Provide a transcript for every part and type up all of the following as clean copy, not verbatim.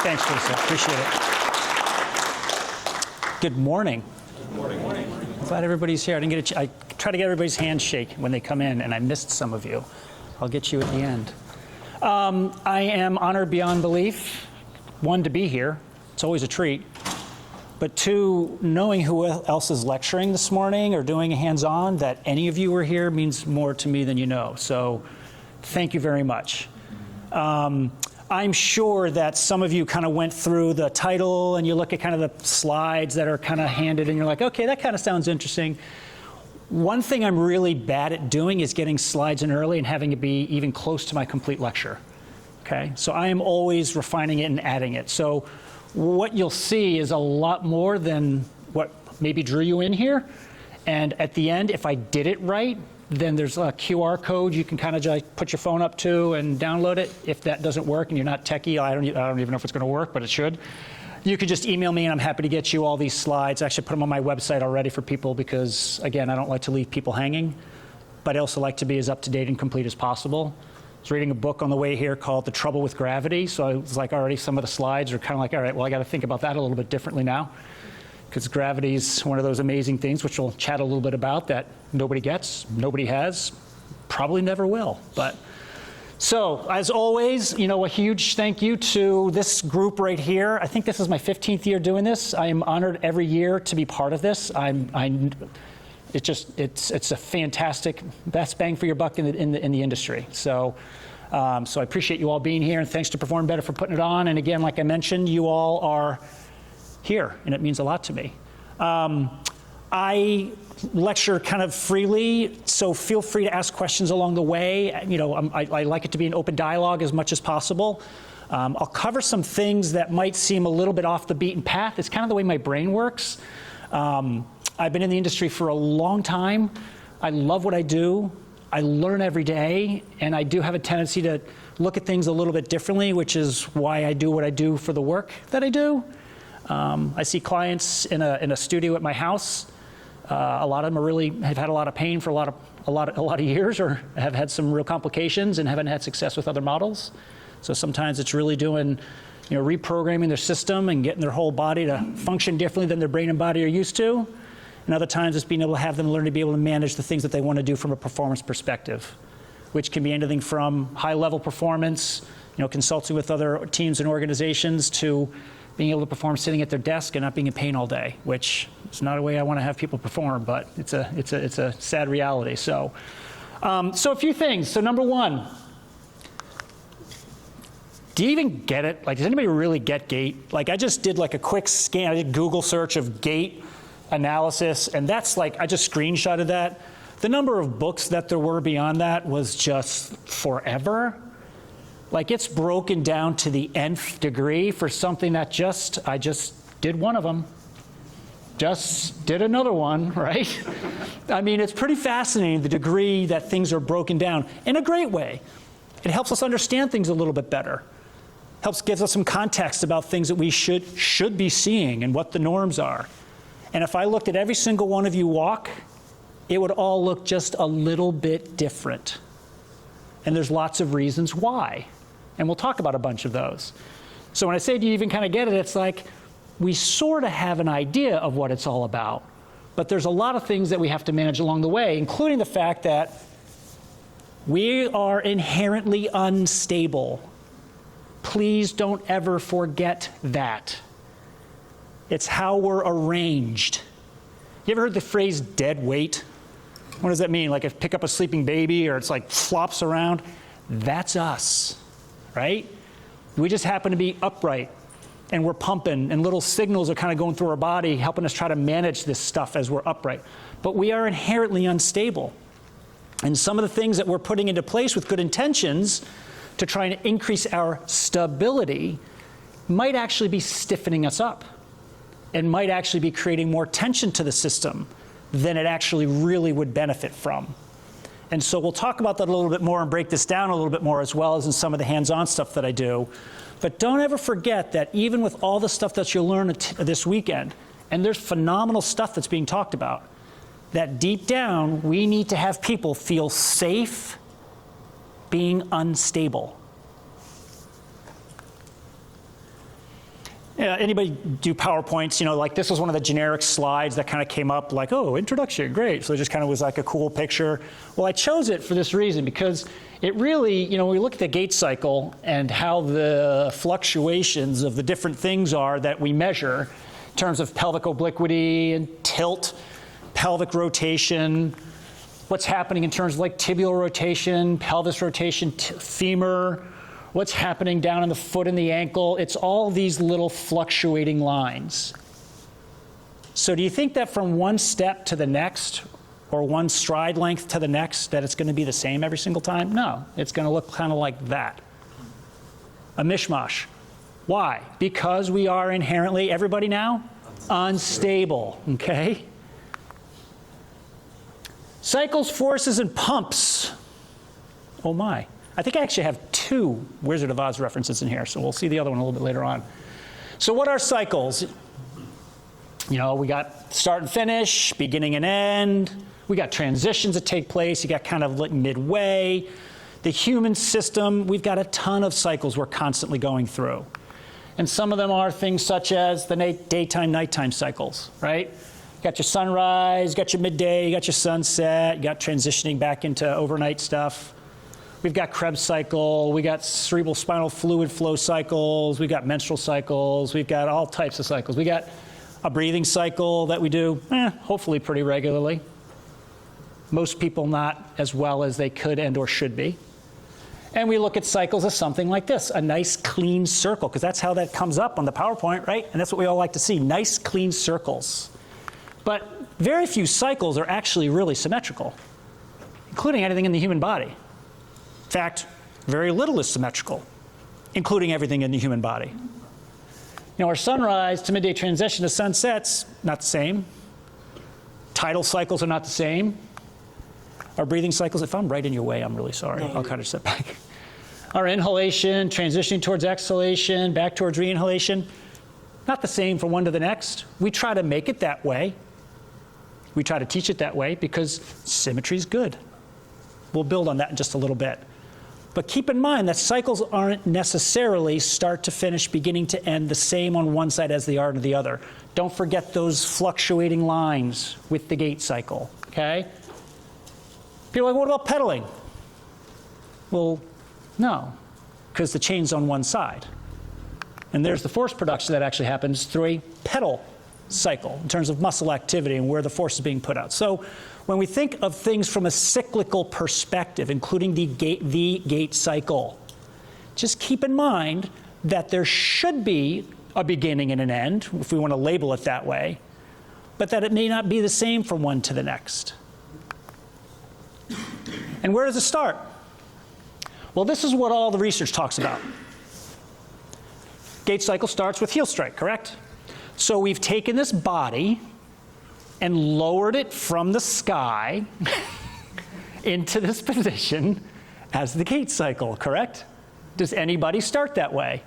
Thanks, Lisa. Appreciate it. Good morning. Good morning. I'm glad everybody's here. I try to get everybody's hands shake when they come in, and I missed some of you. I'll get you at the end. I am honored beyond belief, one, to be here. It's always a treat. But two, knowing who else is lecturing this morning or doing a hands-on, that any of you are here means more to me than you know. So thank you very much. I'm sure that some of you kind of went through the title and you look at kind of the slides that are kind of handed and you're like, okay, that kind of sounds interesting. One thing I'm really bad at doing is getting slides in early and having it be even close to my complete lecture. Okay, so I am always refining it and adding it. So what you'll see is a lot more than what maybe drew you in here. And at the end, if I did it right, then there's a QR code you can kind of just put your phone up to and download it. If that doesn't work and you're not techie, I don't even know if it's going to work, but it should. You could just email me and I'm happy to get you all these slides. I actually put them on my website already for people because, again, I don't like to leave people hanging, but I also like to be as up-to-date and complete as possible. I was reading a book on the way here called The Trouble with Gravity, so I was like, already some of the slides are kind of like, all right, well, I got to think about that a little bit differently now, because gravity is one of those amazing things, which we'll chat a little bit about, that nobody gets, nobody has, probably never will. But so, as always, a huge thank you to this group right here. I think this is my 15th year doing this. I am honored every year to be part of this. It's a fantastic, best bang for your buck in the industry. So I appreciate you all being here, and thanks to Perform Better for putting it on. And again, like I mentioned, you all are here, and it means a lot to me. I lecture kind of freely, so feel free to ask questions along the way. I like it to be an open dialogue as much as possible. I'll cover some things that might seem a little bit off the beaten path. It's kind of the way my brain works. I've been in the industry for a long time. I love what I do. I learn every day, and I do have a tendency to look at things a little bit differently, which is why I do what I do for the work that I do. I see clients in a studio at my house. A lot of them have had a lot of pain for a lot of years, or have had some real complications and haven't had success with other models. So sometimes it's really doing, reprogramming their system and getting their whole body to function differently than their brain and body are used to. And other times it's being able to have them learn to be able to manage the things that they want to do from a performance perspective, which can be anything from high-level performance, consulting with other teams and organizations, to being able to perform sitting at their desk and not being in pain all day, which is not a way I want to have people perform, but it's a sad reality. So a few things. So number one, do you even get it? Like, does anybody really get gait? Like, I just did like a quick scan. I did Google search of gait analysis, and that's like, I just screenshotted that. The number of books that there were beyond that was just forever. Like, it's broken down to the nth degree for something that I just did one of them. Just did another one, right? I mean, it's pretty fascinating, the degree that things are broken down in a great way. It helps us understand things a little bit better. Gives us some context about things that we should be seeing and what the norms are. And if I looked at every single one of you walk, it would all look just a little bit different. And there's lots of reasons why. And we'll talk about a bunch of those. So when I say, do you even kind of get it? It's like, we sort of have an idea of what it's all about. But there's a lot of things that we have to manage along the way, including the fact that we are inherently unstable. Please don't ever forget that. It's how we're arranged. You ever heard the phrase dead weight? What does that mean? Like, if you pick up a sleeping baby or it's like flops around, that's us, right? We just happen to be upright and we're pumping and little signals are kind of going through our body, helping us try to manage this stuff as we're upright. But we are inherently unstable. And some of the things that we're putting into place with good intentions to try and increase our stability might actually be stiffening us up and might actually be creating more tension to the system than it actually really would benefit from. And so we'll talk about that a little bit more and break this down a little bit more, as well as in some of the hands-on stuff that I do. But don't ever forget that even with all the stuff that you'll learn this weekend, and there's phenomenal stuff that's being talked about, that deep down, we need to have people feel safe being unstable. Anybody do PowerPoints? Like this was one of the generic slides that kind of came up like, oh, introduction, great. So it just kind of was like a cool picture. Well, I chose it for this reason because it really, when we look at the gait cycle and how the fluctuations of the different things are that we measure in terms of pelvic obliquity and tilt, pelvic rotation, what's happening in terms of like tibial rotation, pelvis rotation, femur, what's happening down in the foot and the ankle. It's all these little fluctuating lines. So do you think that from one step to the next, or one stride length to the next, that it's going to be the same every single time? No, it's going to look kind of like that. A mishmash. Why? Because we are inherently, everybody now, unstable, okay? Cycles, forces, and pumps. Oh my. I think I actually have 2 Wizard of Oz references in here, so we'll see the other one a little bit later on. So what are cycles? We got start and finish, beginning and end. We got transitions that take place. You got kind of like midway. The human system, we've got a ton of cycles we're constantly going through. And some of them are things such as the daytime, nighttime cycles, right? You got your sunrise, you got your midday, you got your sunset, you got transitioning back into overnight stuff. We've got Krebs cycle, we got cerebral spinal fluid flow cycles, we've got menstrual cycles, we've got all types of cycles. We got a breathing cycle that we do, hopefully pretty regularly. Most people not as well as they could and or should be. And we look at cycles as something like this, a nice clean circle, because that's how that comes up on the PowerPoint, right? And that's what we all like to see, nice clean circles. But very few cycles are actually really symmetrical, including anything in the human body. In fact, very little is symmetrical, including everything in the human body. Our sunrise to midday transition to sunsets, not the same. Tidal cycles are not the same. Our breathing cycles, if I'm right in your way, I'm really sorry. I'll kind of sit back. Our inhalation, transitioning towards exhalation, back towards reinhalation, not the same from one to the next. We try to make it that way. We try to teach it that way because symmetry is good. We'll build on that in just a little bit. But keep in mind that cycles aren't necessarily start to finish, beginning to end, the same on one side as they are to the other. Don't forget those fluctuating lines with the gait cycle, okay? People are like, what about pedaling? Well, no, because the chain's on one side. And there's the force production that actually happens through a pedal cycle in terms of muscle activity and where the force is being put out. So when we think of things from a cyclical perspective, including the gait cycle, just keep in mind that there should be a beginning and an end, if we want to label it that way, but that it may not be the same from one to the next. And where does it start? Well, this is what all the research talks about. Gait cycle starts with heel strike, correct? So we've taken this body and lowered it from the sky into this position as the gait cycle, correct? Does anybody start that way?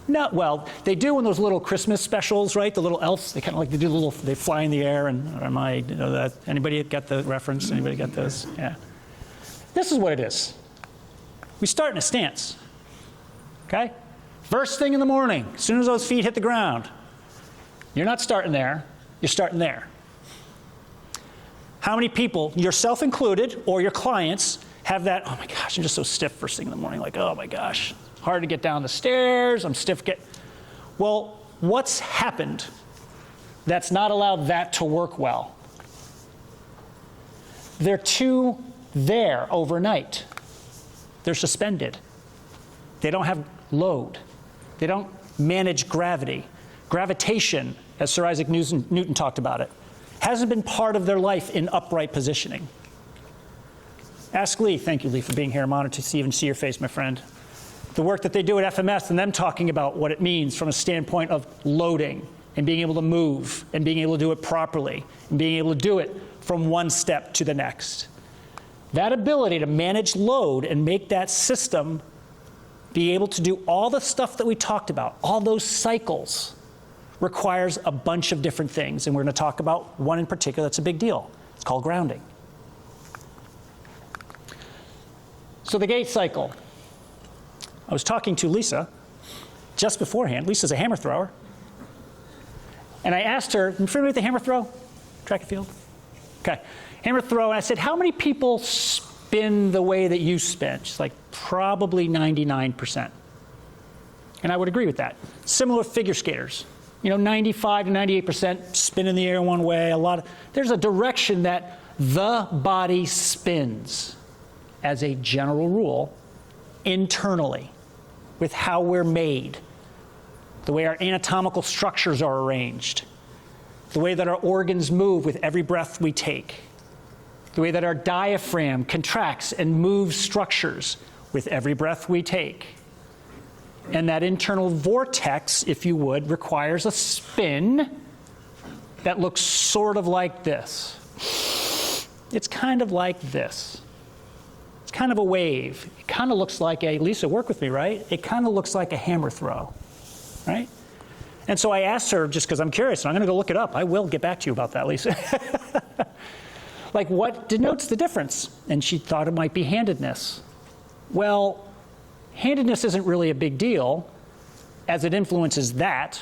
No, well, they do in those little Christmas specials, right? The little elves, they kind of like, they fly in the air, and that. Anybody get the reference? Anybody get those? Yeah. This is what it is. We start in a stance, okay? First thing in the morning, as soon as those feet hit the ground, you're not starting there, you're starting there. How many people, yourself included, or your clients, have that, oh my gosh, I'm just so stiff first thing in the morning, like, oh my gosh, hard to get down the stairs, I'm stiff. Well, what's happened that's not allowed that to work well? They're too there overnight. They're suspended. They don't have load. They don't manage gravity. Gravitation, as Sir Isaac Newton talked about it, hasn't been part of their life in upright positioning. Ask Lee. Thank you, Lee, for being here. I'm honored to even see your face, my friend. The work that they do at FMS and them talking about what it means from a standpoint of loading and being able to move and being able to do it properly and being able to do it from one step to the next. That ability to manage load and make that system be able to do all the stuff that we talked about, all those cycles, requires a bunch of different things. And we're going to talk about one in particular that's a big deal. It's called grounding. So the gait cycle. I was talking to Lisa just beforehand. Lisa's a hammer thrower. And I asked her, you familiar with the hammer throw? Track and field? Okay. Hammer throw, and I said, how many people spin the way that you spin? She's like, probably 99%. And I would agree with that. Similar with figure skaters. 95 to 98% spin in the air one way. There's a direction that the body spins as a general rule internally with how we're made, the way our anatomical structures are arranged, the way that our organs move with every breath we take, the way that our diaphragm contracts and moves structures with every breath we take. And that internal vortex, if you would, requires a spin that looks sort of like this. It's kind of like this. It's kind of a wave. It kind of looks like Lisa, work with me, right? It kind of looks like a hammer throw, right? And so I asked her, just because I'm curious, and I'm going to go look it up. I will get back to you about that, Lisa. Like, what denotes the difference? And she thought it might be handedness. Well, handedness isn't really a big deal, as it influences that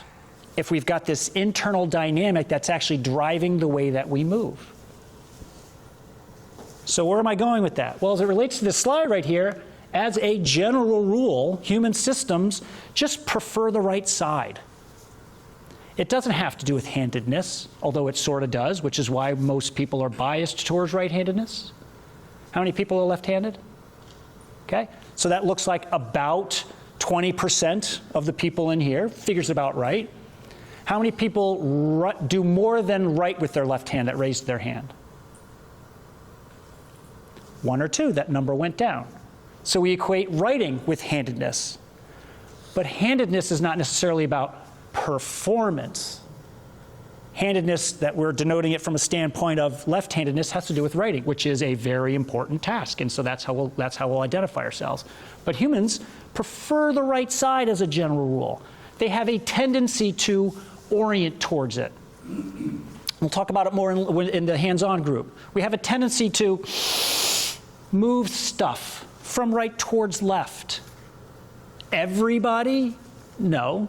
if we've got this internal dynamic that's actually driving the way that we move. So where am I going with that? Well, as it relates to this slide right here, as a general rule, human systems just prefer the right side. It doesn't have to do with handedness, although it sort of does, which is why most people are biased towards right-handedness. How many people are left-handed? Okay, so that looks like about 20% of the people in here. Figures about right. How many people do more than write with their left hand that raised their hand? 1 or 2, that number went down. So we equate writing with handedness. But handedness is not necessarily about performance. Handedness, that we're denoting it from a standpoint of left-handedness, has to do with writing, which is a very important task, and so that's how we'll identify ourselves. But humans prefer the right side as a general rule. They have a tendency to orient towards it. We'll talk about it more in the hands-on group. We have a tendency to move stuff from right towards left. Everybody? No,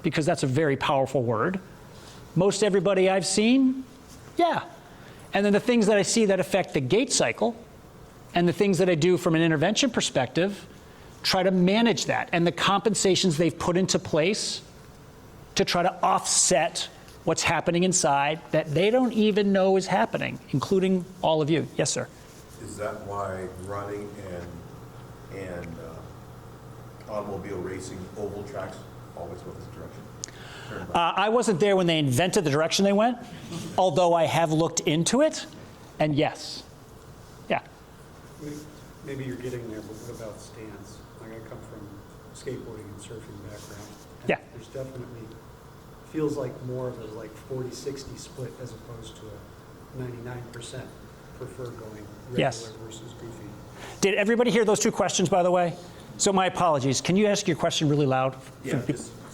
because that's a very powerful word. Most everybody I've seen? Yeah. And then the things that I see that affect the gait cycle and the things that I do from an intervention perspective try to manage that and the compensations they've put into place to try to offset what's happening inside that they don't even know is happening, including all of you. Yes, sir? Is that why running and automobile racing oval tracks always go this direction? I wasn't there when they invented the direction they went, although I have looked into it, and yes. Yeah. Maybe you're getting there, but what about stance? Like, I come from skateboarding and surfing background. And yeah. There's definitely, feels like more of a like 40-60 split as opposed to a 99% prefer going regular yes. versus goofy. Did everybody hear those 2 questions, by the way? So my apologies. Can you ask your question really loud? Yeah,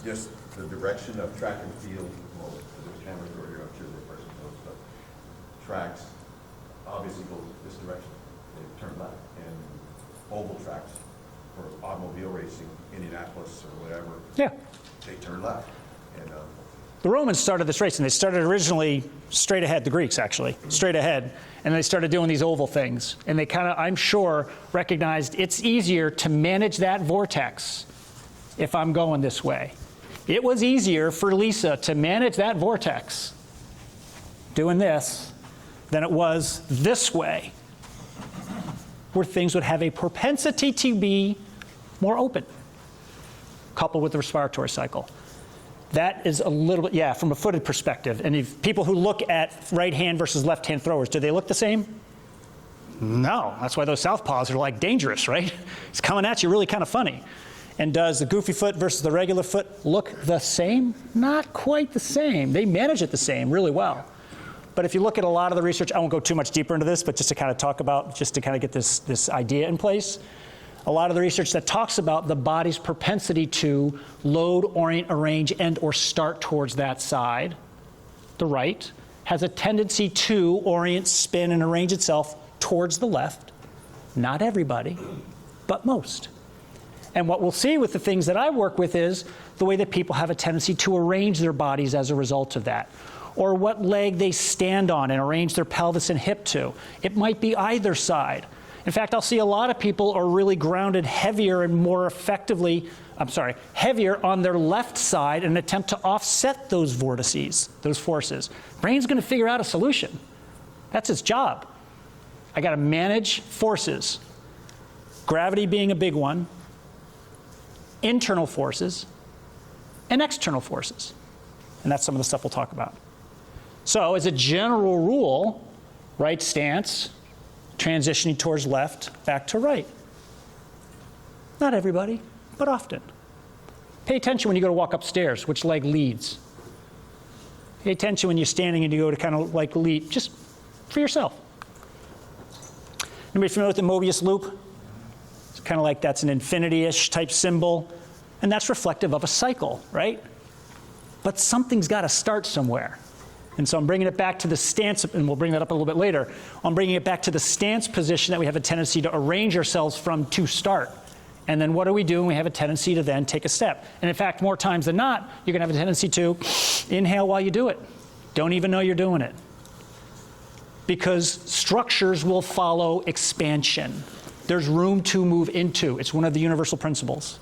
just the direction of track and field. Well, there's cameras over here, I'm sure the person knows, but tracks obviously go this direction. They turn left. And oval tracks for automobile racing, Indianapolis or whatever, yeah. they turn left. And the Romans started this race, and they started originally straight ahead, the Greeks actually, straight ahead, and they started doing these oval things. And they kind of, I'm sure, recognized it's easier to manage that vortex if I'm going this way. It was easier for Lisa to manage that vortex doing this than it was this way, where things would have a propensity to be more open, coupled with the respiratory cycle. That is a little bit, yeah, from a footed perspective. And if people who look at right hand versus left hand throwers, do they look the same? No. That's why those southpaws are like dangerous, right? It's coming at you really kind of funny. And does the goofy foot versus the regular foot look the same? Not quite the same. They manage it the same really well. But if you look at a lot of the research, I won't go too much deeper into this, but just to kind of talk about, just to kind of get this idea in place. A lot of the research that talks about the body's propensity to load, orient, arrange, and or start towards that side, the right, has a tendency to orient, spin, and arrange itself towards the left. Not everybody, but most. And what we'll see with the things that I work with is the way that people have a tendency to arrange their bodies as a result of that, or what leg they stand on and arrange their pelvis and hip to. It might be either side. In fact, I'll see a lot of people are really grounded heavier and more effectively, heavier on their left side in an attempt to offset those vortices, those forces. Brain's going to figure out a solution. That's its job. I got to manage forces. Gravity being a big one, internal forces, and external forces. And that's some of the stuff we'll talk about. So as a general rule, right stance, transitioning towards left, back to right. Not everybody, but often. Pay attention when you go to walk upstairs, which leg leads. Pay attention when you're standing and you go to kind of like lead, just for yourself. Anybody familiar with the Mobius loop? It's kind of like that's an infinity-ish type symbol, and that's reflective of a cycle, right? But something's got to start somewhere. And so I'm bringing it back to the stance, and we'll bring that up a little bit later. I'm bringing it back to the stance position that we have a tendency to arrange ourselves from to start. And then what do? And we have a tendency to then take a step. And in fact, more times than not, you're going to have a tendency to inhale while you do it. Don't even know you're doing it. Because structures will follow expansion. There's room to move into. It's one of the universal principles.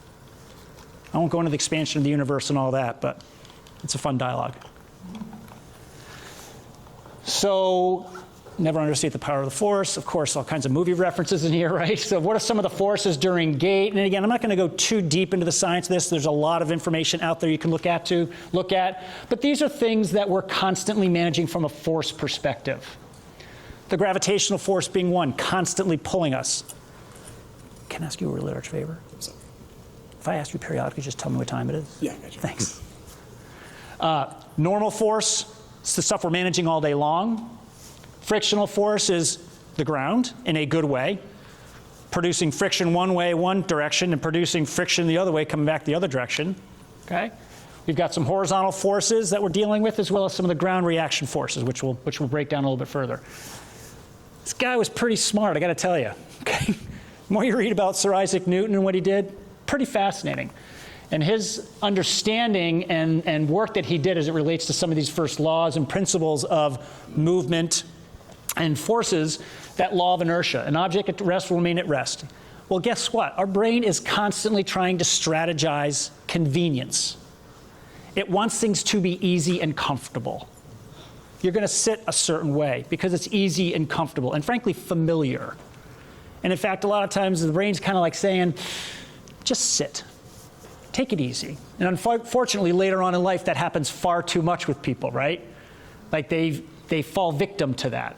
I won't go into the expansion of the universe and all that, but it's a fun dialogue. So, never understate the power of the force. Of course, all kinds of movie references in here, right? So what are some of the forces during gait? And again, I'm not going to go too deep into the science of this. There's a lot of information out there you can look at. But these are things that we're constantly managing from a force perspective. The gravitational force being one, constantly pulling us. Can I ask you a really large favor? If I ask you periodically, just tell me what time it is. Yeah, I got you. Thanks. Normal force, it's the stuff we're managing all day long. Frictional force is the ground in a good way, producing friction one way, one direction, and producing friction the other way, coming back the other direction. Okay? We've got some horizontal forces that we're dealing with, as well as some of the ground reaction forces, which we'll break down a little bit further. This guy was pretty smart, I got to tell you. Okay? The more you read about Sir Isaac Newton and what he did, pretty fascinating. And his understanding and work that he did as it relates to some of these first laws and principles of movement and forces, that law of inertia. An object at rest will remain at rest. Well, guess what? Our brain is constantly trying to strategize convenience. It wants things to be easy and comfortable. You're going to sit a certain way because it's easy and comfortable and, frankly, familiar. And in fact, a lot of times the brain's kind of like saying, just sit. Take it easy. And unfortunately, later on in life, that happens far too much with people, right? Like they fall victim to that.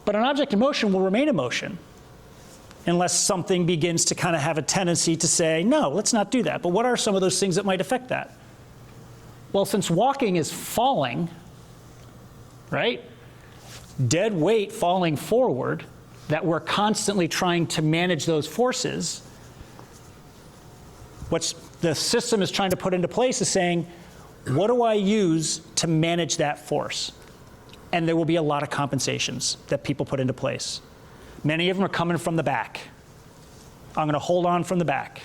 But an object in motion will remain in motion unless something begins to kind of have a tendency to say, no, let's not do that. But what are some of those things that might affect that? Well, since walking is falling, right? Dead weight falling forward, that we're constantly trying to manage those forces, what the system is trying to put into place is saying, what do I use to manage that force? And there will be a lot of compensations that people put into place. Many of them are coming from the back. I'm going to hold on from the back.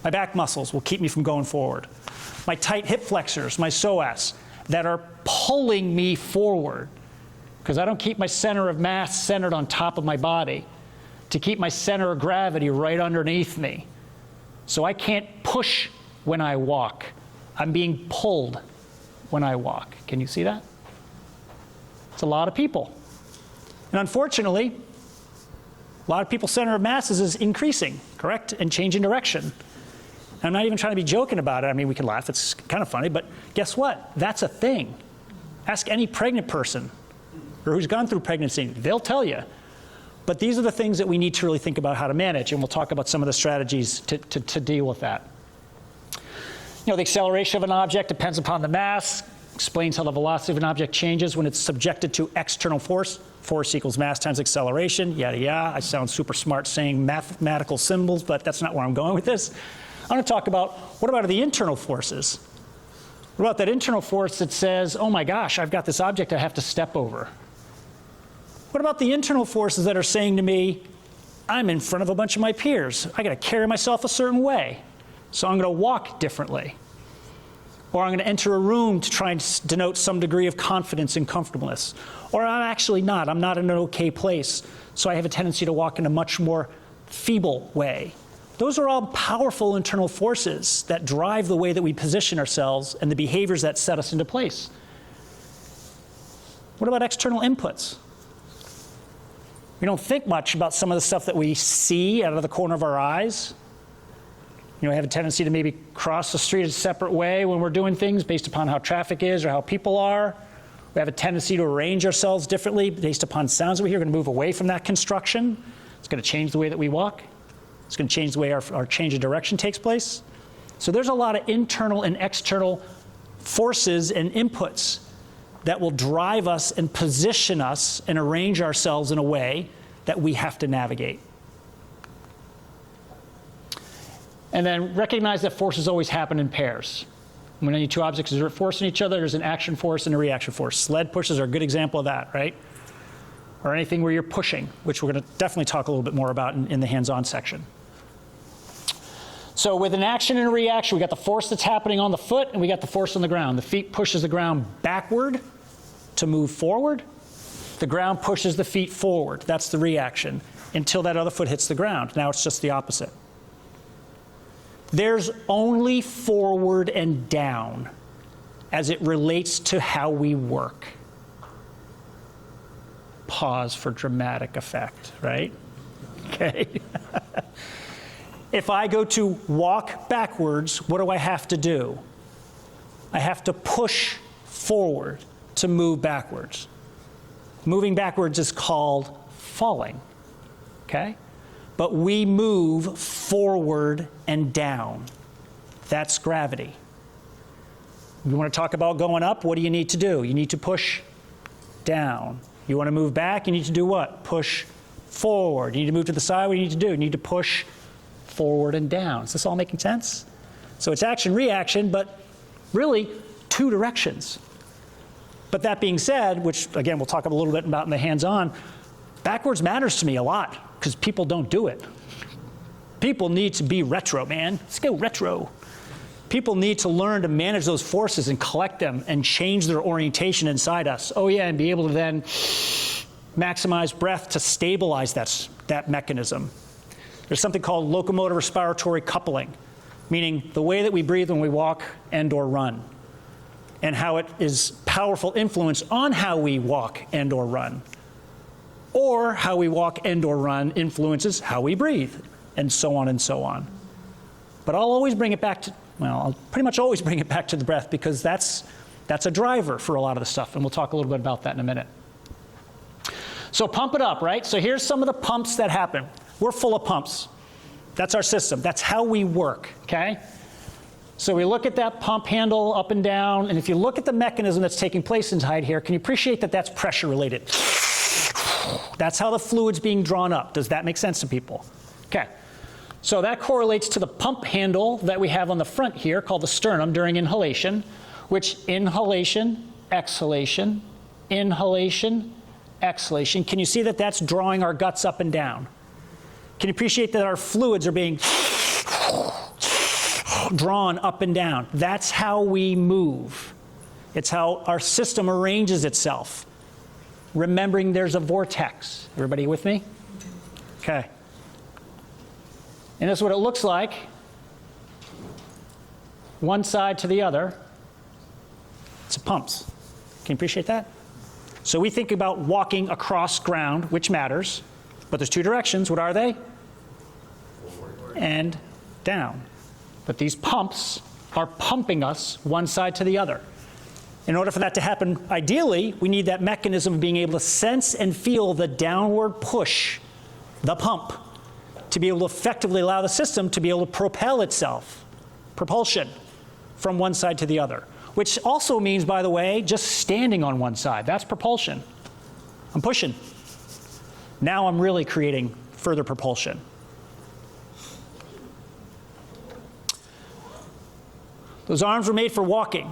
My back muscles will keep me from going forward. My tight hip flexors, my psoas, that are pulling me forward because I don't keep my center of mass centered on top of my body to keep my center of gravity right underneath me. So I can't push when I walk. I'm being pulled when I walk. Can you see that? It's a lot of people. And unfortunately, a lot of people's center of masses is increasing, correct? And changing direction. And I'm not even trying to be joking about it. I mean, we can laugh. It's kind of funny. But guess what? That's a thing. Ask any pregnant person or who's gone through pregnancy. They'll tell you. But these are the things that we need to really think about how to manage, and we'll talk about some of the strategies to deal with that. You know, the acceleration of an object depends upon the mass, explains how the velocity of an object changes when it's subjected to external force. Force equals mass times acceleration, yada, yada. I sound super smart saying mathematical symbols, but that's not where I'm going with this. I'm going to talk about, what about the internal forces? What about that internal force that says, oh my gosh, I've got this object I have to step over? What about the internal forces that are saying to me, I'm in front of a bunch of my peers. I got to carry myself a certain way. So I'm going to walk differently. Or I'm going to enter a room to try and denote some degree of confidence and comfortableness. Or I'm actually not. I'm not in an okay place. So I have a tendency to walk in a much more feeble way. Those are all powerful internal forces that drive the way that we position ourselves and the behaviors that set us into place. What about external inputs? We don't think much about some of the stuff that we see out of the corner of our eyes. You know, we have a tendency to maybe cross the street a separate way when we're doing things based upon how traffic is or how people are. We have a tendency to arrange ourselves differently based upon sounds that we hear. We're going to move away from that construction. It's going to change the way that we walk. It's going to change the way our change of direction takes place. So there's a lot of internal and external forces and inputs that will drive us and position us and arrange ourselves in a way that we have to navigate. And then recognize that forces always happen in pairs. When any two objects exert force on each other, there's an action force and a reaction force. Sled pushes are a good example of that, right? Or anything where you're pushing, which we're going to definitely talk a little bit more about in the hands-on section. So with an action and a reaction, we got the force that's happening on the foot and we got the force on the ground. The feet pushes the ground backward to move forward. The ground pushes the feet forward. That's the reaction until that other foot hits the ground. Now it's just the opposite. There's only forward and down as it relates to how we work. Pause for dramatic effect, right? Okay. If I go to walk backwards, what do I have to do? I have to push forward to move backwards. Moving backwards is called falling, okay? But we move forward and down. That's gravity. You want to talk about going up? What do you need to do? You need to push down. You want to move back? You need to do what? Push forward. You need to move to the side. What do you need to do? You need to push forward and down. Is this all making sense? So it's action, reaction, but really two directions. But that being said, which again we'll talk a little bit about in the hands-on, backwards matters to me a lot because people don't do it. People need to be retro, man. Let's go retro. People need to learn to manage those forces and collect them and change their orientation inside us. Oh yeah, and be able to then maximize breath to stabilize that mechanism. There's something called locomotor respiratory coupling, meaning the way that we breathe when we walk and or run, and how it is powerful influence on how we walk and or run. Or how we walk and or run influences how we breathe, and so on and so on. But I'll always bring it back to, well, I'll pretty much always bring it back to the breath because that's a driver for a lot of the stuff, and we'll talk a little bit about that in a minute. So pump it up, right? So here's some of the pumps that happen. We're full of pumps. That's our system. That's how we work, okay? So we look at that pump handle up and down, and if you look at the mechanism that's taking place inside here, can you appreciate that that's pressure related? That's how the fluid's being drawn up. Does that make sense to people? Okay. So that correlates to the pump handle that we have on the front here called the sternum during inhalation, which inhalation, exhalation, inhalation, exhalation. Can you see that that's drawing our guts up and down? Can you appreciate that our fluids are being drawn up and down? That's how we move. It's how our system arranges itself. Remembering there's a vortex. Everybody with me? Okay. And this is what it looks like. One side to the other. It's pumps. Can you appreciate that? So we think about walking across ground, which matters, but there's two directions. What are they? Forward and down. But these pumps are pumping us one side to the other. In order for that to happen, ideally, we need that mechanism of being able to sense and feel the downward push, the pump, to be able to effectively allow the system to be able to propel itself, propulsion, from one side to the other. Which also means, by the way, just standing on one side. That's propulsion. I'm pushing. Now I'm really creating further propulsion. Those arms were made for walking.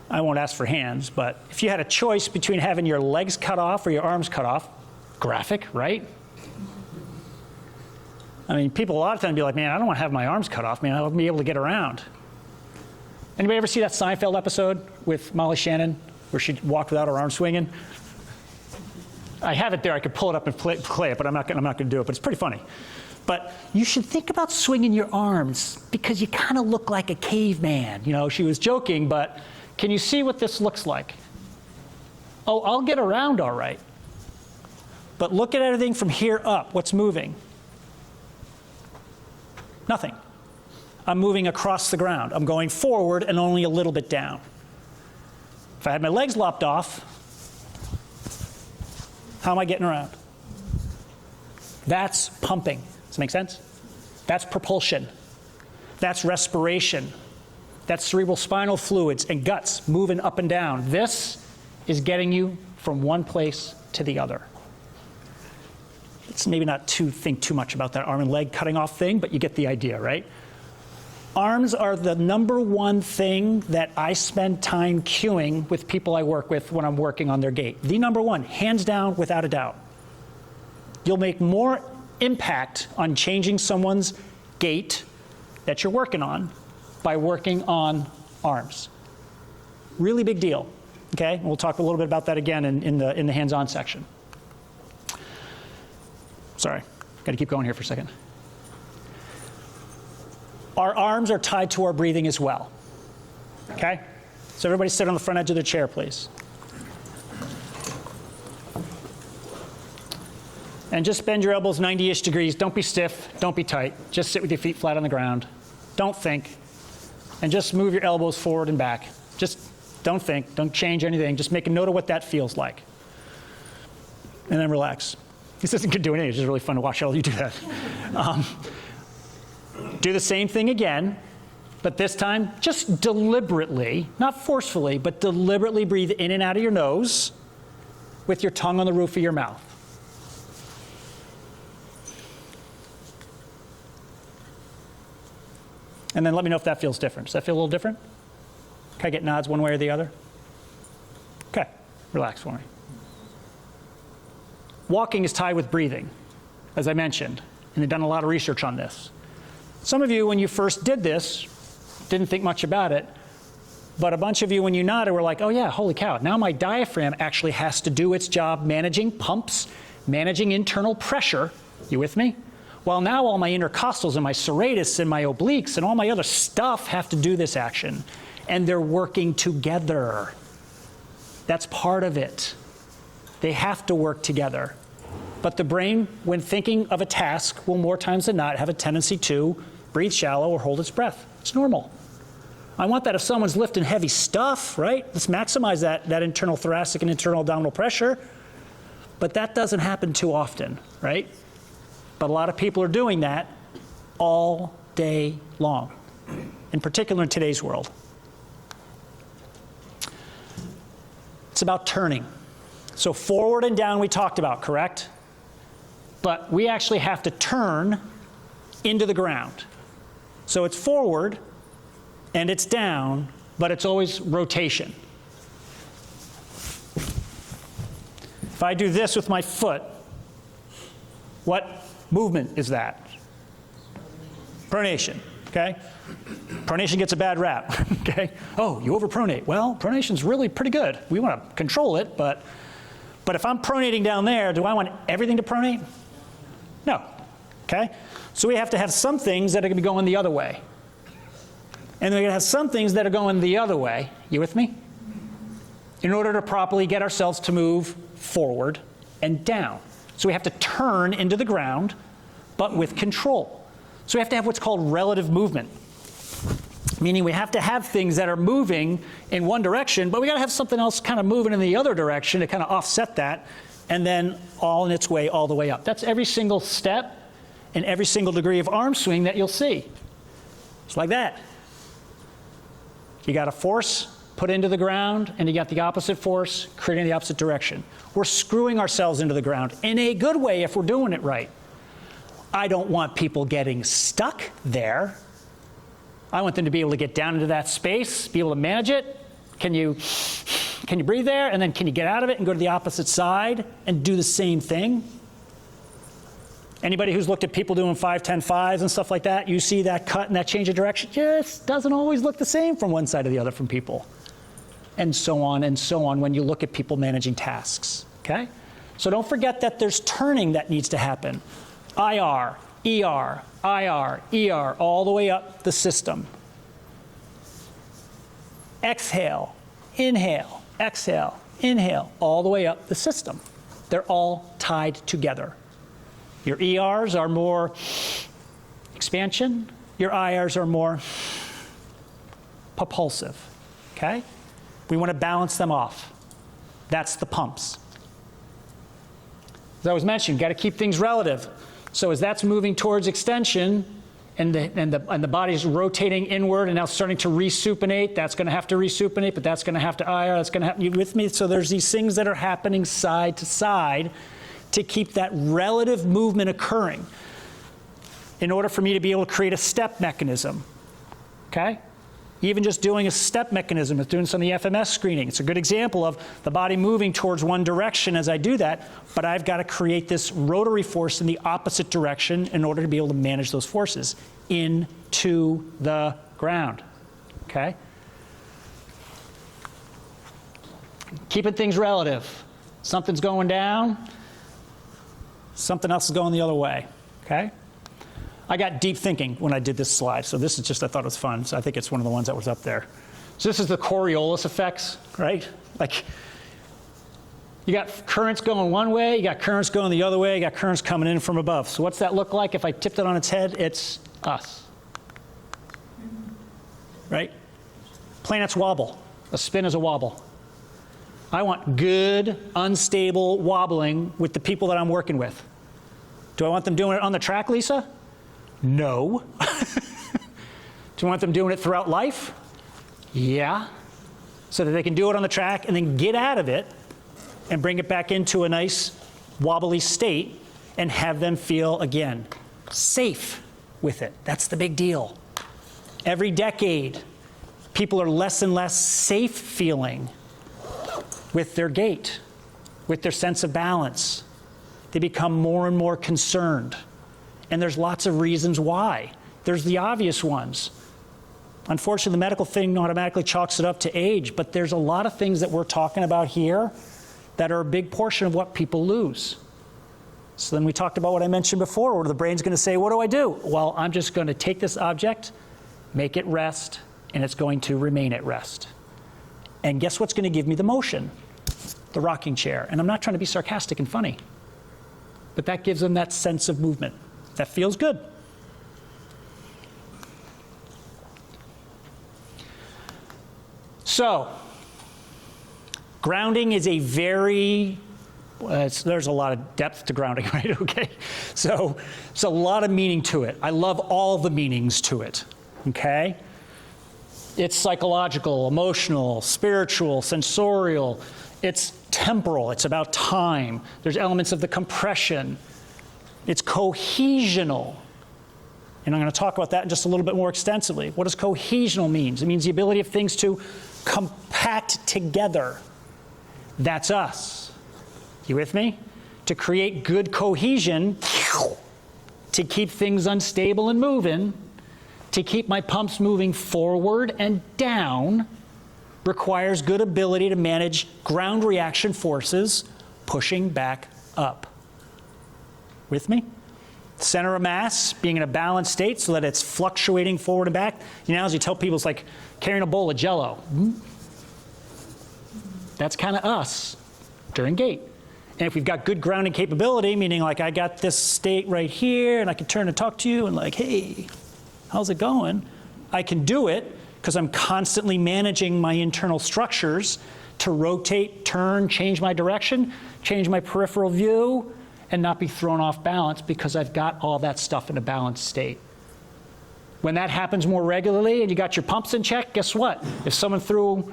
I won't ask for hands, but if you had a choice between having your legs cut off or your arms cut off, graphic, right? I mean, people a lot of times be like, man, I don't want to have my arms cut off, man. I want to be able to get around. Anybody ever see that Seinfeld episode with Molly Shannon where she walked without her arm swinging? I have it there. I could pull it up and play it, but I'm not going to do it. But it's pretty funny. But you should think about swinging your arms because you kind of look like a caveman. You know, she was joking, but can you see what this looks like? Oh, I'll get around all right. But look at everything from here up. What's moving? Nothing. I'm moving across the ground. I'm going forward and only a little bit down. If I had my legs lopped off, how am I getting around? That's pumping. Does that make sense? That's propulsion. That's respiration. That's cerebral spinal fluids and guts moving up and down. This is getting you from one place to the other. It's maybe not to think too much about that arm and leg cutting off thing, but you get the idea, right? Arms are the number one thing that I spend time cueing with people I work with when I'm working on their gait. The number one, hands down, without a doubt. You'll make more impact on changing someone's gait that you're working on by working on arms. Really big deal, okay? And we'll talk a little bit about that again in the hands-on section. Sorry, got to keep going here for a second. Our arms are tied to our breathing as well, okay? So everybody sit on the front edge of their chair, please. And just bend your elbows 90-ish degrees. Don't be stiff, don't be tight. Just sit with your feet flat on the ground. Don't think. And just move your elbows forward and back. Just don't think, don't change anything. Just make a note of what that feels like. And then relax. This isn't good doing anything, it's just really fun to watch all you do that. Do the same thing again, but this time just deliberately, not forcefully, but deliberately breathe in and out of your nose with your tongue on the roof of your mouth. And then let me know if that feels different. Does that feel a little different? Can I get nods one way or the other? Okay, relax for me. Walking is tied with breathing, as I mentioned, and they've done a lot of research on this. Some of you, when you first did this, didn't think much about it, but a bunch of you, when you nodded, were like, oh yeah, holy cow, now my diaphragm actually has to do its job managing pumps, managing internal pressure. You with me? Well, now all my intercostals and my serratus and my obliques and all my other stuff have to do this action, and they're working together. That's part of it. They have to work together. But the brain, when thinking of a task, will more times than not have a tendency to breathe shallow or hold its breath. It's normal. I want that if someone's lifting heavy stuff, right? Let's maximize that internal thoracic and internal abdominal pressure. But that doesn't happen too often, right? But a lot of people are doing that all day long, in particular in today's world. It's about turning. So forward and down we talked about, correct? But we actually have to turn into the ground. So it's forward and it's down, but it's always rotation. If I do this with my foot, what movement is that? Pronation, okay? Pronation gets a bad rap, okay? Oh, you overpronate. Well, pronation's really pretty good. We want to control it, but if I'm pronating down there, do I want everything to pronate? No, okay? So we have to have some things that are going to be going the other way. And we're going to have some things that are going the other way. You with me? In order to properly get ourselves to move forward and down. So we have to turn into the ground, but with control. So we have to have what's called relative movement. Meaning we have to have things that are moving in one direction, but we got to have something else kind of moving in the other direction to kind of offset that, and then all in its way, all the way up. That's every single step and every single degree of arm swing that you'll see. It's like that. You got a force put into the ground, and you got the opposite force creating the opposite direction. We're screwing ourselves into the ground in a good way if we're doing it right. I don't want people getting stuck there. I want them to be able to get down into that space, be able to manage it. Can you Can you breathe there? And then can you get out of it and go to the opposite side and do the same thing? Anybody who's looked at people doing 5-10-5s and stuff like that, you see that cut and that change of direction? Just doesn't always look the same from one side to the other from people. And so on when you look at people managing tasks, okay? So don't forget that there's turning that needs to happen. IR, ER, IR, ER, all the way up the system. Exhale, inhale, exhale, inhale, all the way up the system. They're all tied together. Your ERs are more expansion. Your IRs are more propulsive, okay? We want to balance them off. That's the pumps. As I was mentioning, got to keep things relative. So as that's moving towards extension and the body's rotating inward and now starting to resupinate, that's going to have to resupinate, but that's going to have to IR, that's going to happen. You with me? So there's these things that are happening side to side to keep that relative movement occurring in order for me to be able to create a step mechanism, okay? Even just doing a step mechanism, is doing some of the FMS screening. It's a good example of the body moving towards one direction as I do that, but I've got to create this rotary force in the opposite direction in order to be able to manage those forces into the ground, okay? Keeping things relative. Something's going down, something else is going the other way, okay? I got deep thinking when I did this slide, so this is just, I thought it was fun, so I think it's one of the ones that was up there. So this is the Coriolis effects, right? Like, you got currents going one way, you got currents going the other way, you got currents coming in from above. So what's that look like? If I tipped it on its head, it's us, right? Planets wobble. A spin is a wobble. I want good, unstable wobbling with the people that I'm working with. Do I want them doing it on the track, Lisa? No. Do you want them doing it throughout life? Yeah. So that they can do it on the track and then get out of it and bring it back into a nice wobbly state and have them feel, again, safe with it. That's the big deal. Every decade, people are less and less safe feeling with their gait, with their sense of balance. They become more and more concerned. And there's lots of reasons why. There's the obvious ones. Unfortunately, the medical thing automatically chalks it up to age, but there's a lot of things that we're talking about here that are a big portion of what people lose. So then we talked about what I mentioned before, where the brain's going to say, what do I do? Well, I'm just going to take this object, make it rest, and it's going to remain at rest. And guess what's going to give me the motion? The rocking chair. And I'm not trying to be sarcastic and funny, but that gives them that sense of movement. That feels good. So, grounding is a very, there's a lot of depth to grounding, right? Okay. So, it's a lot of meaning to it. I love all the meanings to it. Okay? It's psychological, emotional, spiritual, sensorial. It's temporal. It's about time. There's elements of the compression. It's cohesional. And I'm going to talk about that in just a little bit more extensively. What does cohesional mean? It means the ability of things to compact together. That's us. You with me? To create good cohesion, to keep things unstable and moving, to keep my pumps moving forward and down, requires good ability to manage ground reaction forces pushing back up. With me? Center of mass being in a balanced state so that it's fluctuating forward and back. You know, as you tell people, it's like carrying a bowl of Jell-O. That's kind of us during gait. And if we've got good grounding capability, meaning like I got this state right here and I can turn and talk to you and like, hey, how's it going? I can do it because I'm constantly managing my internal structures to rotate, turn, change my direction, change my peripheral view, and not be thrown off balance because I've got all that stuff in a balanced state. When that happens more regularly and you got your pumps in check, guess what? If someone threw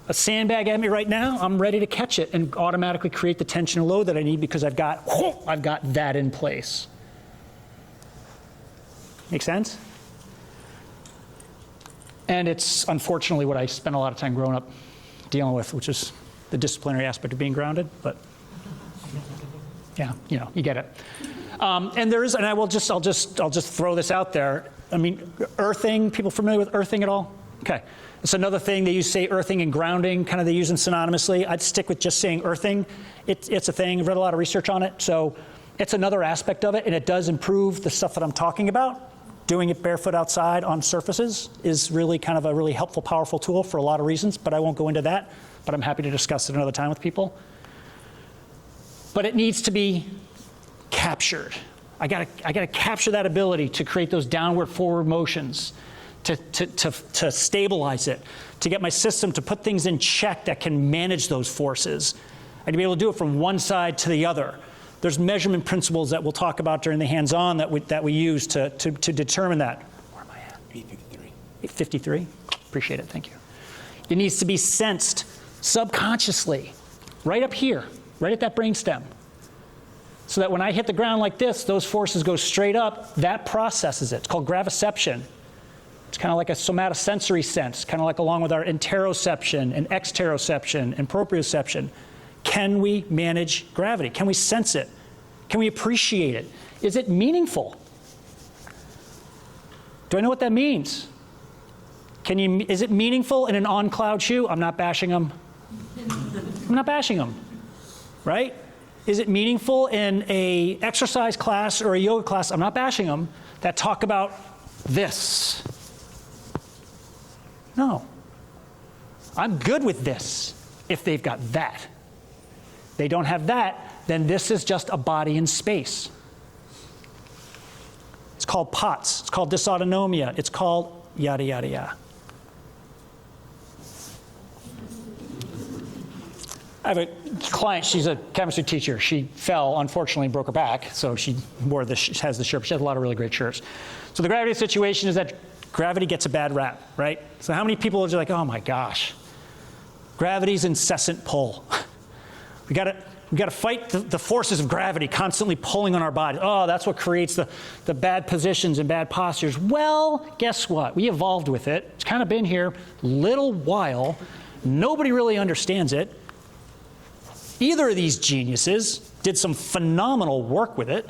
a sandbag at me right now, I'm ready to catch it and automatically create the tension and load that I need because I've got that in place. Make sense? And it's unfortunately what I spent a lot of time growing up dealing with, which is the disciplinary aspect of being grounded, but yeah, you get it. And I'll just throw this out there. I mean, earthing, people familiar with earthing at all? Okay. It's another thing they say earthing and grounding, kind of they use them synonymously. I'd stick with just saying earthing. It's a thing. I've read a lot of research on it. So it's another aspect of it, and it does improve the stuff that I'm talking about. Doing it barefoot outside on surfaces is really kind of a really helpful, powerful tool for a lot of reasons, but I won't go into that. But I'm happy to discuss it another time with people. But it needs to be captured. I gotta capture that ability to create those downward forward motions, to stabilize it, to get my system to put things in check that can manage those forces. I need to be able to do it from one side to the other. There's measurement principles that we'll talk about during the hands-on that we use to determine that. Where am I at? 853. 853? Appreciate it, thank you. It needs to be sensed subconsciously, right up here, right at that brainstem. So that when I hit the ground like this, those forces go straight up, that processes it. It's called graviception. It's kind of like a somatosensory sense, kind of like along with our interoception and exteroception and proprioception. Can we manage gravity? Can we sense it? Can we appreciate it? Is it meaningful? Do I know what that means? Is it meaningful in an on-cloud shoe? I'm not bashing them. I'm not bashing them, right? Is it meaningful in a exercise class or a yoga class? I'm not bashing them that talk about this. No. I'm good with this if they've got that. They don't have that, then this is just a body in space. It's called POTS. It's called dysautonomia. It's called yada, yada, yada. I have a client, she's a chemistry teacher. She fell, unfortunately, broke her back, so she has the shirt, but she has a lot of really great shirts. So the gravity situation is that gravity gets a bad rap, right? So how many people are just like, oh my gosh, gravity's incessant pull. We gotta fight the forces of gravity constantly pulling on our body. Oh, that's what creates the bad positions and bad postures. Well, guess what? We evolved with it. It's kind of been here a little while. Nobody really understands it. Either of these geniuses did some phenomenal work with it.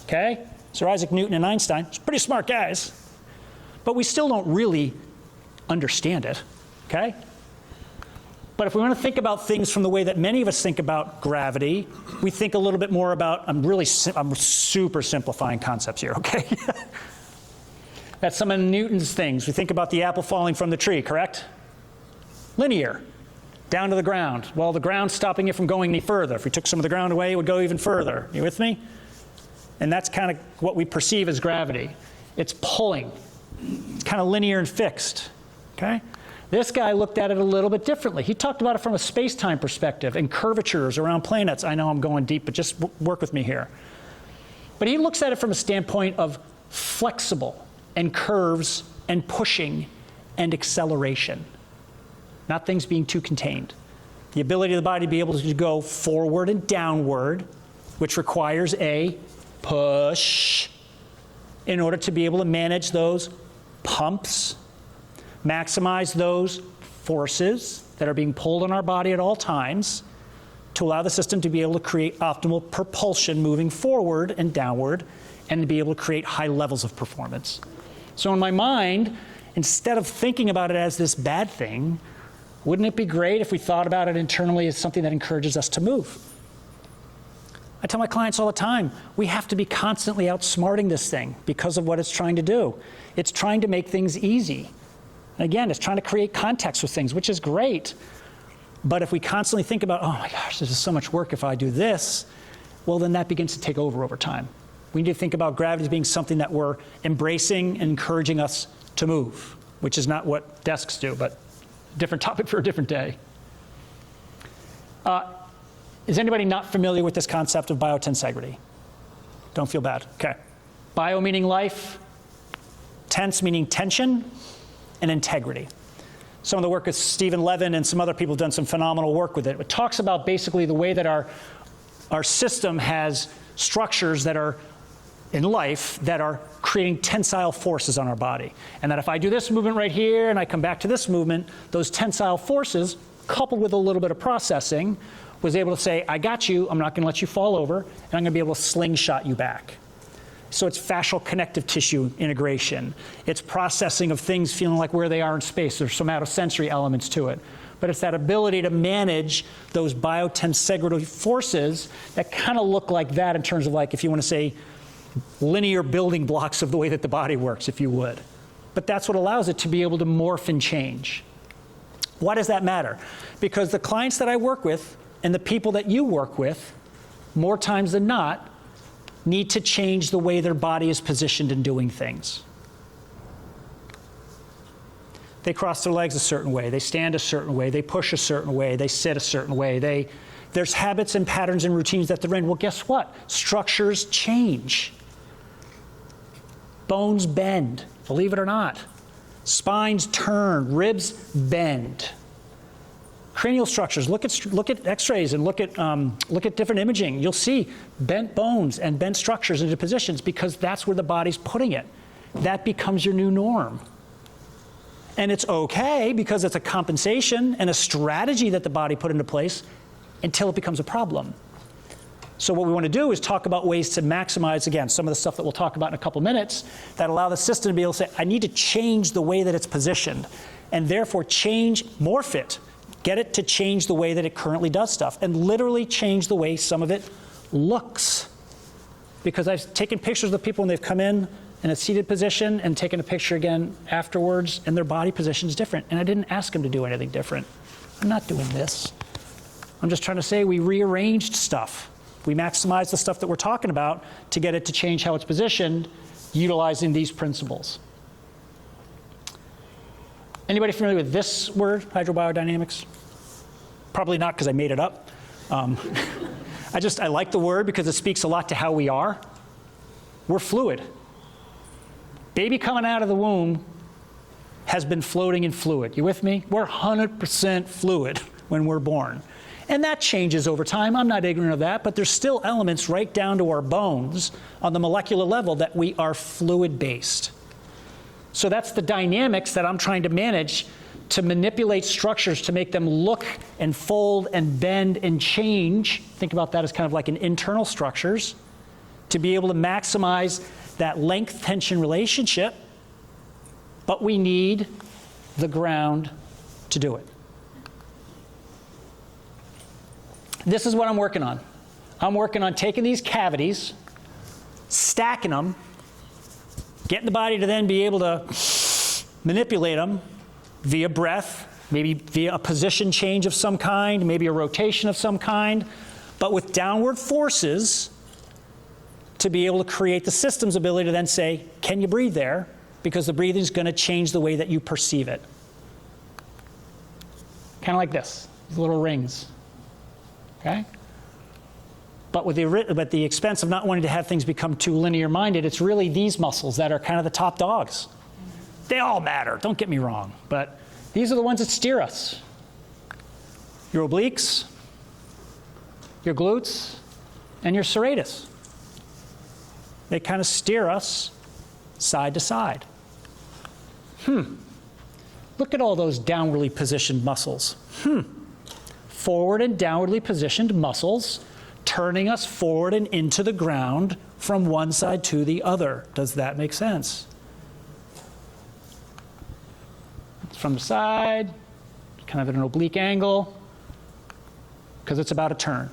Okay? Sir Isaac Newton and Einstein, pretty smart guys. But we still don't really understand it. Okay? But if we want to think about things from the way that many of us think about gravity, we think a little bit more about, I'm super simplifying concepts here, okay? That's some of Newton's things. We think about the apple falling from the tree, correct? Linear, down to the ground. Well, the ground's stopping it from going any further. If we took some of the ground away, it would go even further. You with me? And that's kind of what we perceive as gravity. It's pulling. It's kind of linear and fixed, okay? This guy looked at it a little bit differently. He talked about it from a space-time perspective and curvatures around planets. I know I'm going deep, but just work with me here. But he looks at it from a standpoint of flexible and curves and pushing and acceleration, not things being too contained. The ability of the body to be able to go forward and downward, which requires a push in order to be able to manage those pumps, maximize those forces that are being pulled on our body at all times to allow the system to be able to create optimal propulsion moving forward and downward and to be able to create high levels of performance. So in my mind, instead of thinking about it as this bad thing, wouldn't it be great if we thought about it internally as something that encourages us to move? I tell my clients all the time, we have to be constantly outsmarting this thing because of what it's trying to do. It's trying to make things easy. And again, it's trying to create context with things, which is great. But if we constantly think about, oh my gosh, this is so much work if I do this, well, then that begins to take over time. We need to think about gravity as being something that we're embracing and encouraging us to move, which is not what desks do, but different topic for a different day. Is anybody not familiar with this concept of biotensegrity? Don't feel bad. Okay. Bio meaning life, tense meaning tension, and integrity. Some of the work of Stephen Levin and some other people have done some phenomenal work with it. It talks about basically the way that our system has structures that are in life that are creating tensile forces on our body. And that if I do this movement right here and I come back to this movement, those tensile forces coupled with a little bit of processing, was able to say, I got you, I'm not going to let you fall over, and I'm going to be able to slingshot you back. So it's fascial connective tissue integration. It's processing of things feeling like where they are in space. There's somatosensory elements to it. But it's that ability to manage those biotensegrity forces that kind of look like that in terms of, like, if you want to say, linear building blocks of the way that the body works, if you would. But that's what allows it to be able to morph and change. Why does that matter? Because the clients that I work with and the people that you work with, more times than not, need to change the way their body is positioned in doing things. They cross their legs a certain way, they stand a certain way, they push a certain way, they sit a certain way. There's habits and patterns and routines that they're in. Well, guess what? Structures change. Bones bend, believe it or not. Spines turn, ribs bend. Cranial structures, look at x-rays and look at different imaging. You'll see bent bones and bent structures into positions because that's where the body's putting it. That becomes your new norm. And it's okay because it's a compensation and a strategy that the body put into place until it becomes a problem. So what we want to do is talk about ways to maximize, again, some of the stuff that we'll talk about in a couple minutes that allow the system to be able to say, I need to change the way that it's positioned, and therefore morph it, get it to change the way that it currently does stuff, and literally change the way some of it looks. Because I've taken pictures of people when they've come in a seated position and taken a picture again afterwards, and their body position is different, and I didn't ask them to do anything different. I'm not doing this. I'm just trying to say we rearranged stuff. We maximize the stuff that we're talking about to get it to change how it's positioned, utilizing these principles. Anybody familiar with this word, hydrobiodynamics? Probably not, because I made it up. I like the word because it speaks a lot to how we are. We're fluid. Baby coming out of the womb has been floating in fluid. You with me? We're 100% fluid when we're born. And that changes over time. I'm not ignorant of that, but there's still elements right down to our bones on the molecular level that we are fluid-based. So that's the dynamics that I'm trying to manage to manipulate structures to make them look and fold and bend and change. Think about that as kind of like an internal structures to be able to maximize that length-tension relationship, but we need the ground to do it. This is what I'm working on. I'm working on taking these cavities, stacking them, getting the body to then be able to manipulate them via breath, maybe via a position change of some kind, maybe a rotation of some kind, but with downward forces to be able to create the system's ability to then say, can you breathe there? Because the breathing is going to change the way that you perceive it. Kind of like this, these little rings. Okay? But with the expense of not wanting to have things become too linear-minded, it's really these muscles that are kind of the top dogs. They all matter, don't get me wrong, but these are the ones that steer us. Your obliques, your glutes, and your serratus. They kind of steer us side to side. Look at all those downwardly positioned muscles. Forward and downwardly positioned muscles turning us forward and into the ground from one side to the other. Does that make sense? From the side, kind of at an oblique angle, because it's about a turn.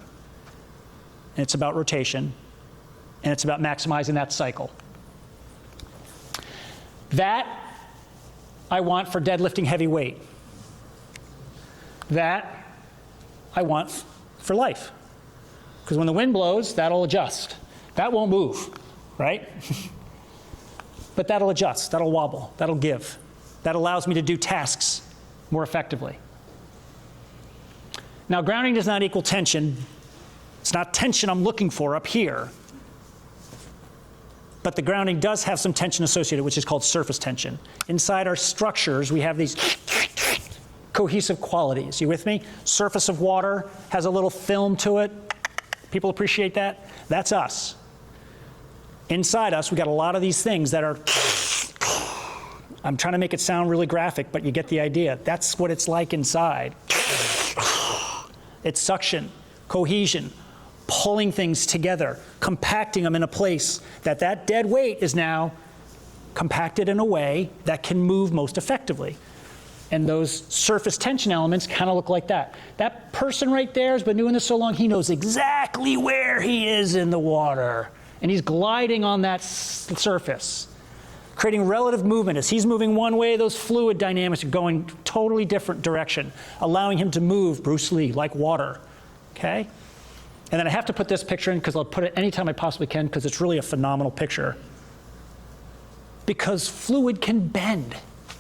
And it's about rotation. And it's about maximizing that cycle. That I want for deadlifting heavy weight. That I want for life. Because when the wind blows, that'll adjust. That won't move, right? But that'll adjust, that'll wobble, that'll give. That allows me to do tasks more effectively. Now, grounding does not equal tension. It's not tension I'm looking for up here. But the grounding does have some tension associated, which is called surface tension. Inside our structures, we have these cohesive qualities. You with me? Surface of water has a little film to it. People appreciate that? That's us. Inside us, we got a lot of these things that are, I'm trying to make it sound really graphic, but you get the idea. That's what it's like inside. It's suction, cohesion, pulling things together, compacting them in a place that that dead weight is now compacted in a way that can move most effectively. And those surface tension elements kind of look like that. That person right there has been doing this so long, he knows exactly where he is in the water. And he's gliding on that surface, creating relative movement. As he's moving one way, those fluid dynamics are going totally different direction, allowing him to move, Bruce Lee, like water, okay? And then I have to put this picture in because I'll put it anytime I possibly can because it's really a phenomenal picture. Because fluid can bend.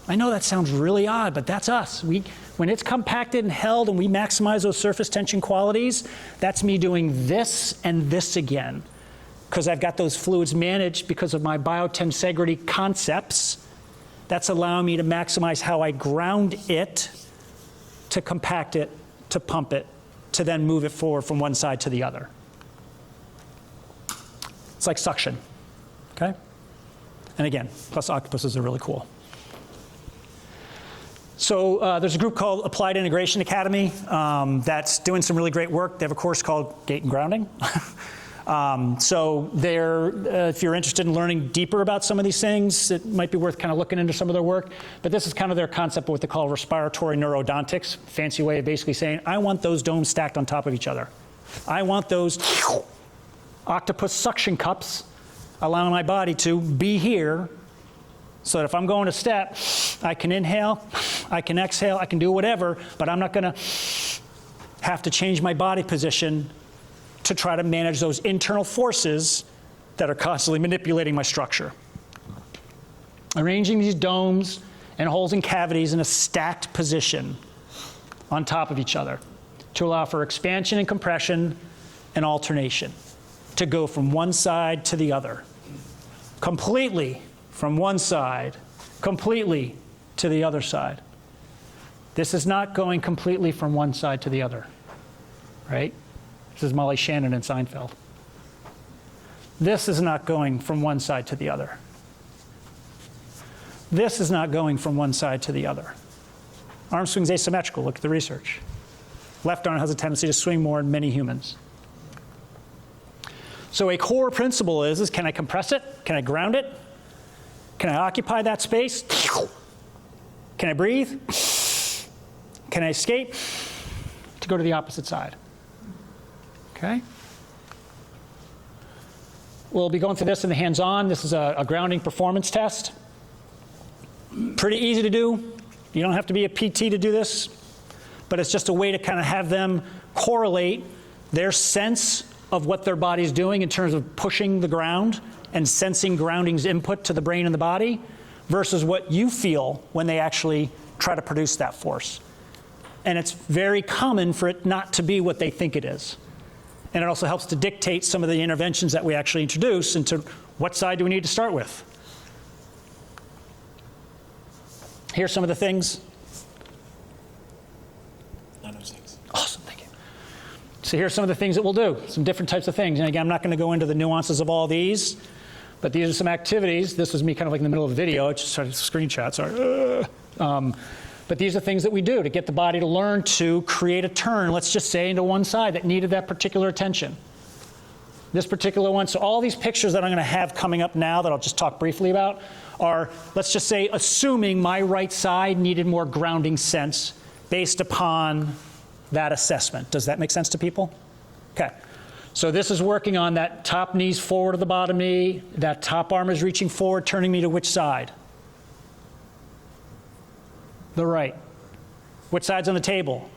I know that sounds really odd, but that's us. When it's compacted and held and we maximize those surface tension qualities, that's me doing this and this again. Because I've got those fluids managed because of my Biotensegrity concepts. That's allowing me to maximize how I ground it, to compact it, to pump it, to then move it forward from one side to the other. It's like suction, okay? And again, plus octopuses are really cool. So there's a group called Applied Integration Academy that's doing some really great work. They have a course called Gait and Grounding. So if you're interested in learning deeper about some of these things, it might be worth kind of looking into some of their work. But this is kind of their concept of what they call respiratory neurodontics, fancy way of basically saying, I want those domes stacked on top of each other. I want those octopus suction cups allowing my body to be here so that if I'm going to step, I can inhale, I can exhale, I can do whatever, but I'm not going to have to change my body position to try to manage those internal forces that are constantly manipulating my structure. Arranging these domes and holes and cavities in a stacked position on top of each other to allow for expansion and compression and alternation, to go from one side to the other, completely from one side, completely to the other side. This is not going completely from one side to the other, right? This is Molly Shannon and Seinfeld. This is not going from one side to the other. This is not going from one side to the other. Arm swing's asymmetrical, look at the research. Left arm has a tendency to swing more in many humans. So a core principle is can I compress it? Can I ground it? Can I occupy that space? Can I breathe? Can I escape? To go to the opposite side. Okay? We'll be going through this in the hands-on. This is a grounding performance test. Pretty easy to do. You don't have to be a PT to do this, but it's just a way to kind of have them correlate their sense of what their body's doing in terms of pushing the ground and sensing grounding's input to the brain and the body versus what you feel when they actually try to produce that force. And it's very common for it not to be what they think it is. And it also helps to dictate some of the interventions that we actually introduce into what side do we need to start with. Here's some of the things. 906. Awesome, thank you. So here's some of the things that we'll do, some different types of things. And again, I'm not going to go into the nuances of all these, but these are some activities. This was me kind of like in the middle of the video. I just started screenshot, sorry. But these are things that we do to get the body to learn to create a turn, let's just say, into one side that needed that particular attention. This particular one, so all these pictures that I'm going to have coming up now that I'll just talk briefly about are, let's just say, assuming my right side needed more grounding sense based upon that assessment. Does that make sense to people? Okay. So this is working on that top knee's forward of the bottom knee. That top arm is reaching forward, turning me to which side? The right. Which side's on the table?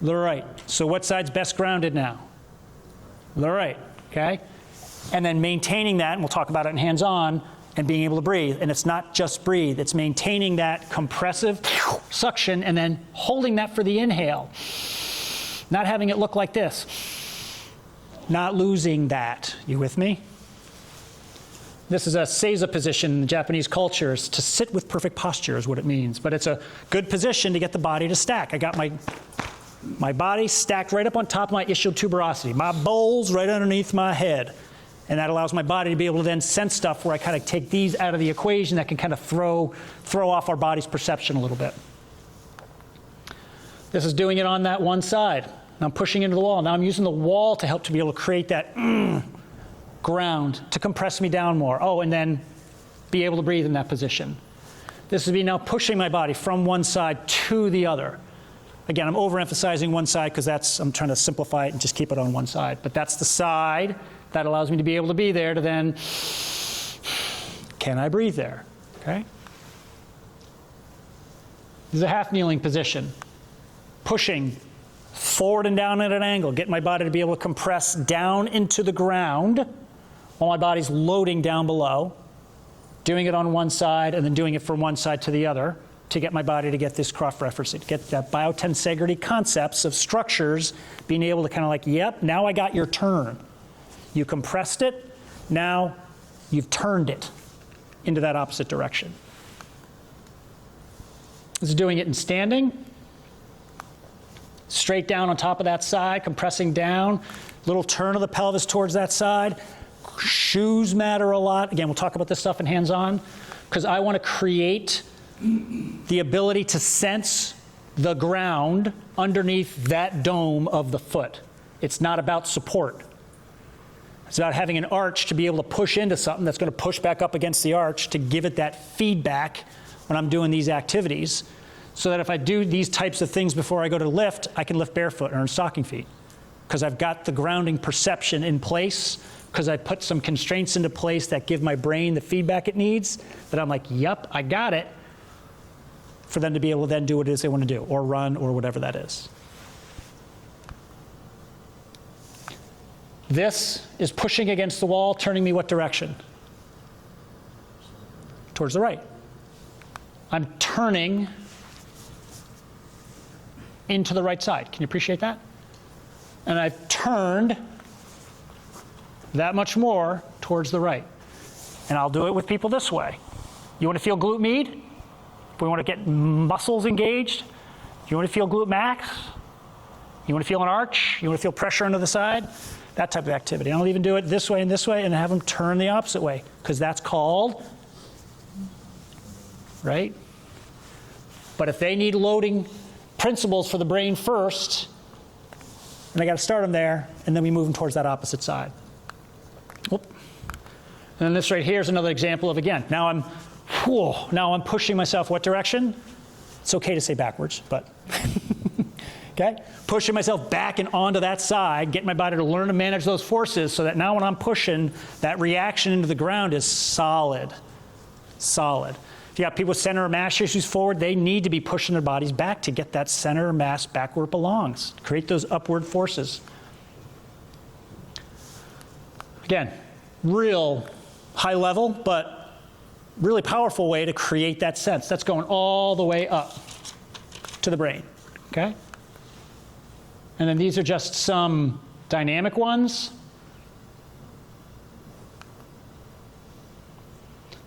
The right. So what side's best grounded now? The right, okay? And then maintaining that, and we'll talk about it in hands-on, and being able to breathe. And it's not just breathe, it's maintaining that compressive suction and then holding that for the inhale. Not having it look like this. Not losing that. You with me? This is a seiza position in the Japanese culture. It's to sit with perfect posture is what it means. But it's a good position to get the body to stack. I got my body stacked right up on top of my ischial tuberosity. My bowl's right underneath my head. And that allows my body to be able to then sense stuff where I kind of take these out of the equation that can kind of throw off our body's perception a little bit. This is doing it on that one side. and I'm pushing into the wall. Now I'm using the wall to help to be able to create that ground to compress me down more. Oh, and then be able to breathe in that position. This would be now pushing my body from one side to the other. Again, I'm overemphasizing one side because I'm trying to simplify it and just keep it on one side. But that's the side that allows me to be able to be there to then, can I breathe there? Okay? This is a half kneeling position. Pushing forward and down at an angle, get my body to be able to compress down into the ground while my body's loading down below. Doing it on one side and then doing it from one side to the other to get my body to get this cross-referencing, to get that biotensegrity concepts of structures being able to kind of like, yep, now I got your turn. You compressed it, now you've turned it into that opposite direction. This is doing it in standing. Straight down on top of that side, compressing down, little turn of the pelvis towards that side. Shoes matter a lot. Again, we'll talk about this stuff in hands-on, because I want to create the ability to sense the ground underneath that dome of the foot. It's not about support. It's about having an arch to be able to push into something that's going to push back up against the arch to give it that feedback when I'm doing these activities, so that if I do these types of things before I go to lift, I can lift barefoot or in stocking feet, because I've got the grounding perception in place, because I put some constraints into place that give my brain the feedback it needs, that I'm like, yep, I got it, for them to be able to then do what it is they want to do, or run, or whatever that is. This is pushing against the wall, turning me what direction? Towards the right. I'm turning into the right side. Can you appreciate that? And I've turned that much more towards the right. And I'll do it with people this way. You want to feel glute med? If we want to get muscles engaged, you want to feel glute max? You want to feel an arch? You want to feel pressure into the side? That type of activity. I'll even do it this way, and have them turn the opposite way, because that's called, right? But if they need loading principles for the brain first, and I got to start them there, and then we move them towards that opposite side. Whoop. And then this right here is another example of, again, now I'm pushing myself what direction? It's okay to say backwards, but okay? Pushing myself back and onto that side, getting my body to learn to manage those forces, so that now when I'm pushing, that reaction into the ground is solid. Solid. If you got people with center of mass issues forward, they need to be pushing their bodies back to get that center of mass back where it belongs. Create those upward forces. Again, real high level, but really powerful way to create that sense. That's going all the way up to the brain, okay? And then these are just some dynamic ones.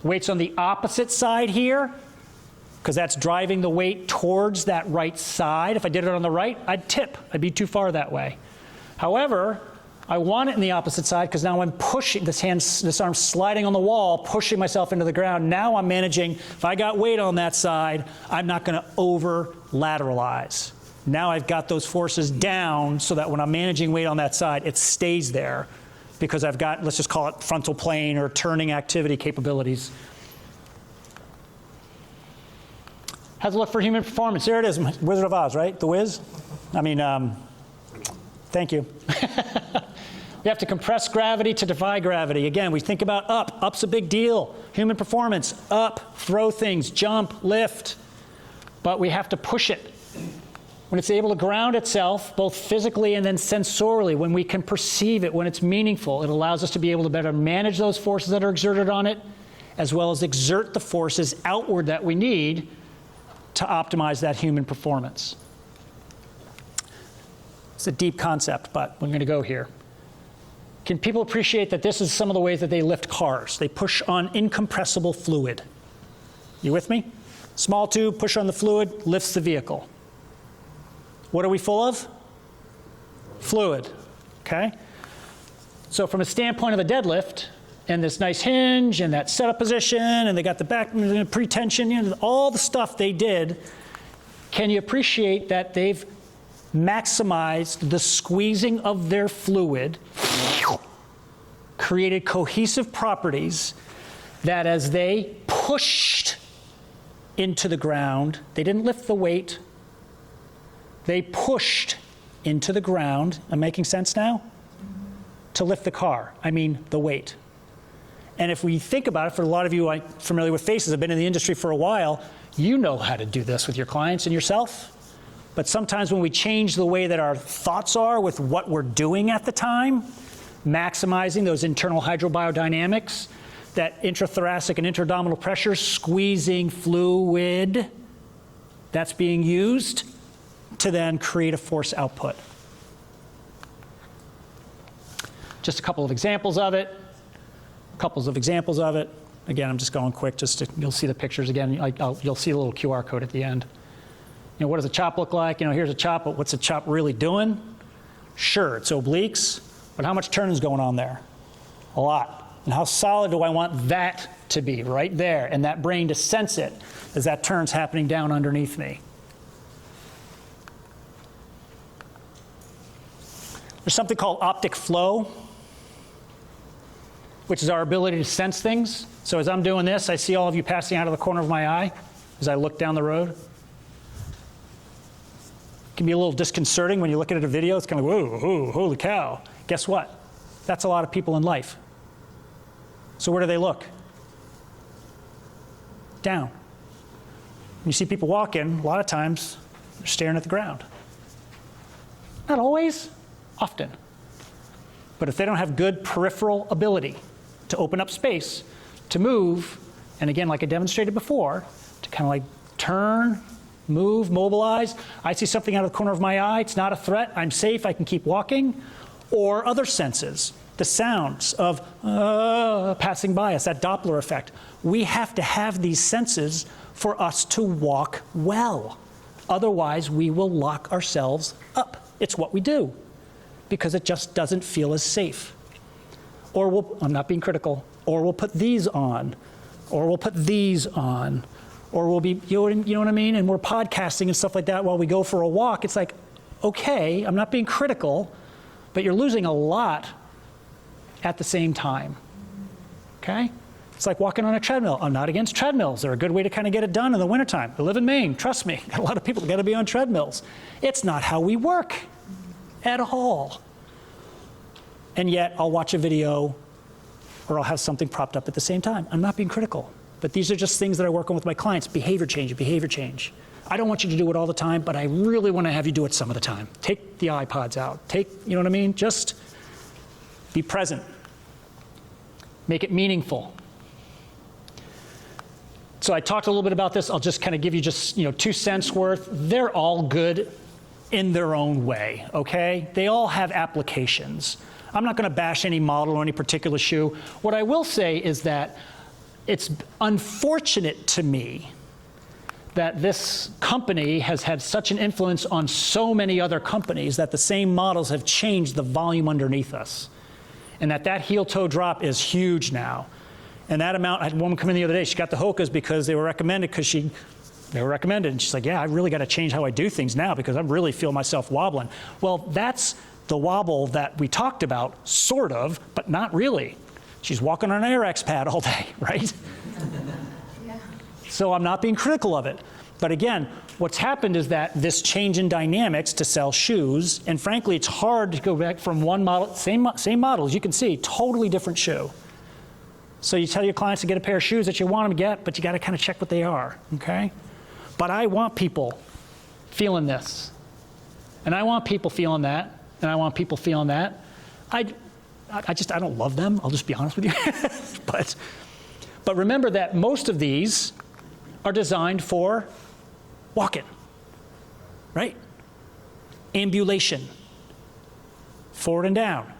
Weight's on the opposite side here, because that's driving the weight towards that right side. If I did it on the right, I'd tip. I'd be too far that way. However, I want it in the opposite side, because now I'm pushing, this arm sliding on the wall, pushing myself into the ground. Now I'm managing, if I got weight on that side, I'm not going to over-lateralize. Now I've got those forces down so that when I'm managing weight on that side, it stays there, because I've got, let's just call it frontal plane or turning activity capabilities. How's it look for human performance? There it is, Wizard of Oz, right? The Wiz? I mean, thank you. We have to compress gravity to defy gravity. Again, we think about up. Up's a big deal. Human performance, up, throw things, jump, lift. But we have to push it. When it's able to ground itself, both physically and then sensorially, when we can perceive it, when it's meaningful, it allows us to be able to better manage those forces that are exerted on it, as well as exert the forces outward that we need to optimize that human performance. It's a deep concept, but we're going to go here. Can people appreciate that this is some of the ways that they lift cars? They push on incompressible fluid. You with me? Small tube, push on the fluid, lifts the vehicle. What are we full of? Fluid, okay? So from a standpoint of the deadlift, and this nice hinge, and that setup position, and they got the back pre-tension, you know, all the stuff they did, can you appreciate that they've maximized the squeezing of their fluid, created cohesive properties that as they pushed into the ground, they didn't lift the weight, they pushed into the ground. I'm making sense now? To lift the car, I mean the weight. And if we think about it, for a lot of you familiar with faces, have been in the industry for a while, you know how to do this with your clients and yourself. But sometimes when we change the way that our thoughts are with what we're doing at the time, maximizing those internal hydrobiodynamics, that intrathoracic and interabdominal pressure, squeezing fluid, that's being used to then create a force output. Just a couple of examples of it. Again, I'm just going quick, you'll see the pictures again. You'll see a little QR code at the end. You know, what does a chop look like? You know, here's a chop, but what's a chop really doing? Sure, it's obliques, but how much turn is going on there? A lot. And how solid do I want that to be right there, and that brain to sense it as that turn's happening down underneath me? There's something called optic flow, which is our ability to sense things. So as I'm doing this, I see all of you passing out of the corner of my eye as I look down the road. It can be a little disconcerting when you look at a video. It's kind of, whoa, holy cow. Guess what? That's a lot of people in life. So where do they look? Down. When you see people walking, a lot of times they're staring at the ground. Not always, often. But if they don't have good peripheral ability to open up space, to move, and again, like I demonstrated before, to kind of like turn, move, mobilize. I see something out of the corner of my eye. It's not a threat. I'm safe. I can keep walking. Or other senses, the sounds of passing by us, that Doppler effect. We have to have these senses for us to walk well. Otherwise, we will lock ourselves up. It's what we do because it just doesn't feel as safe. Or I'm not being critical, or we'll put these on, or we'll put these on, or we'll be, you know what I mean? And we're podcasting and stuff like that while we go for a walk. It's like, okay, I'm not being critical, but you're losing a lot at the same time, okay? It's like walking on a treadmill. I'm not against treadmills. They're a good way to kind of get it done in the wintertime. I live in Maine, trust me. A lot of people got to be on treadmills. It's not how we work at all. And yet I'll watch a video or I'll have something propped up at the same time. I'm not being critical, but these are just things that I work on with my clients. Behavior change. I don't want you to do it all the time, but I really want to have you do it some of the time. Take the iPods out. You know what I mean? Just be present. Make it meaningful. So I talked a little bit about this. I'll just kind of give you just 2 cents worth. They're all good in their own way, okay? They all have applications. I'm not going to bash any model or any particular shoe. What I will say is that it's unfortunate to me that this company has had such an influence on so many other companies that the same models have changed the volume underneath us. And that heel-toe drop is huge now. And that amount, I had a woman come in the other day, she got the Hokas because they were recommended and she's like, yeah, I really got to change how I do things now because I really feel myself wobbling. Well, that's the wobble that we talked about, sort of, but not really. She's walking on an AirX pad all day, right? Yeah. So I'm not being critical of it. But again, what's happened is that this change in dynamics to sell shoes, and frankly, it's hard to go back from one model, same model, as you can see, totally different shoe. So you tell your clients to get a pair of shoes that you want them to get, but you got to kind of check what they are, okay? But I want people feeling this, and I want people feeling that, and I want people feeling that. I don't love them, I'll just be honest with you. But remember that most of these are designed for walking, right? Ambulation, forward and down.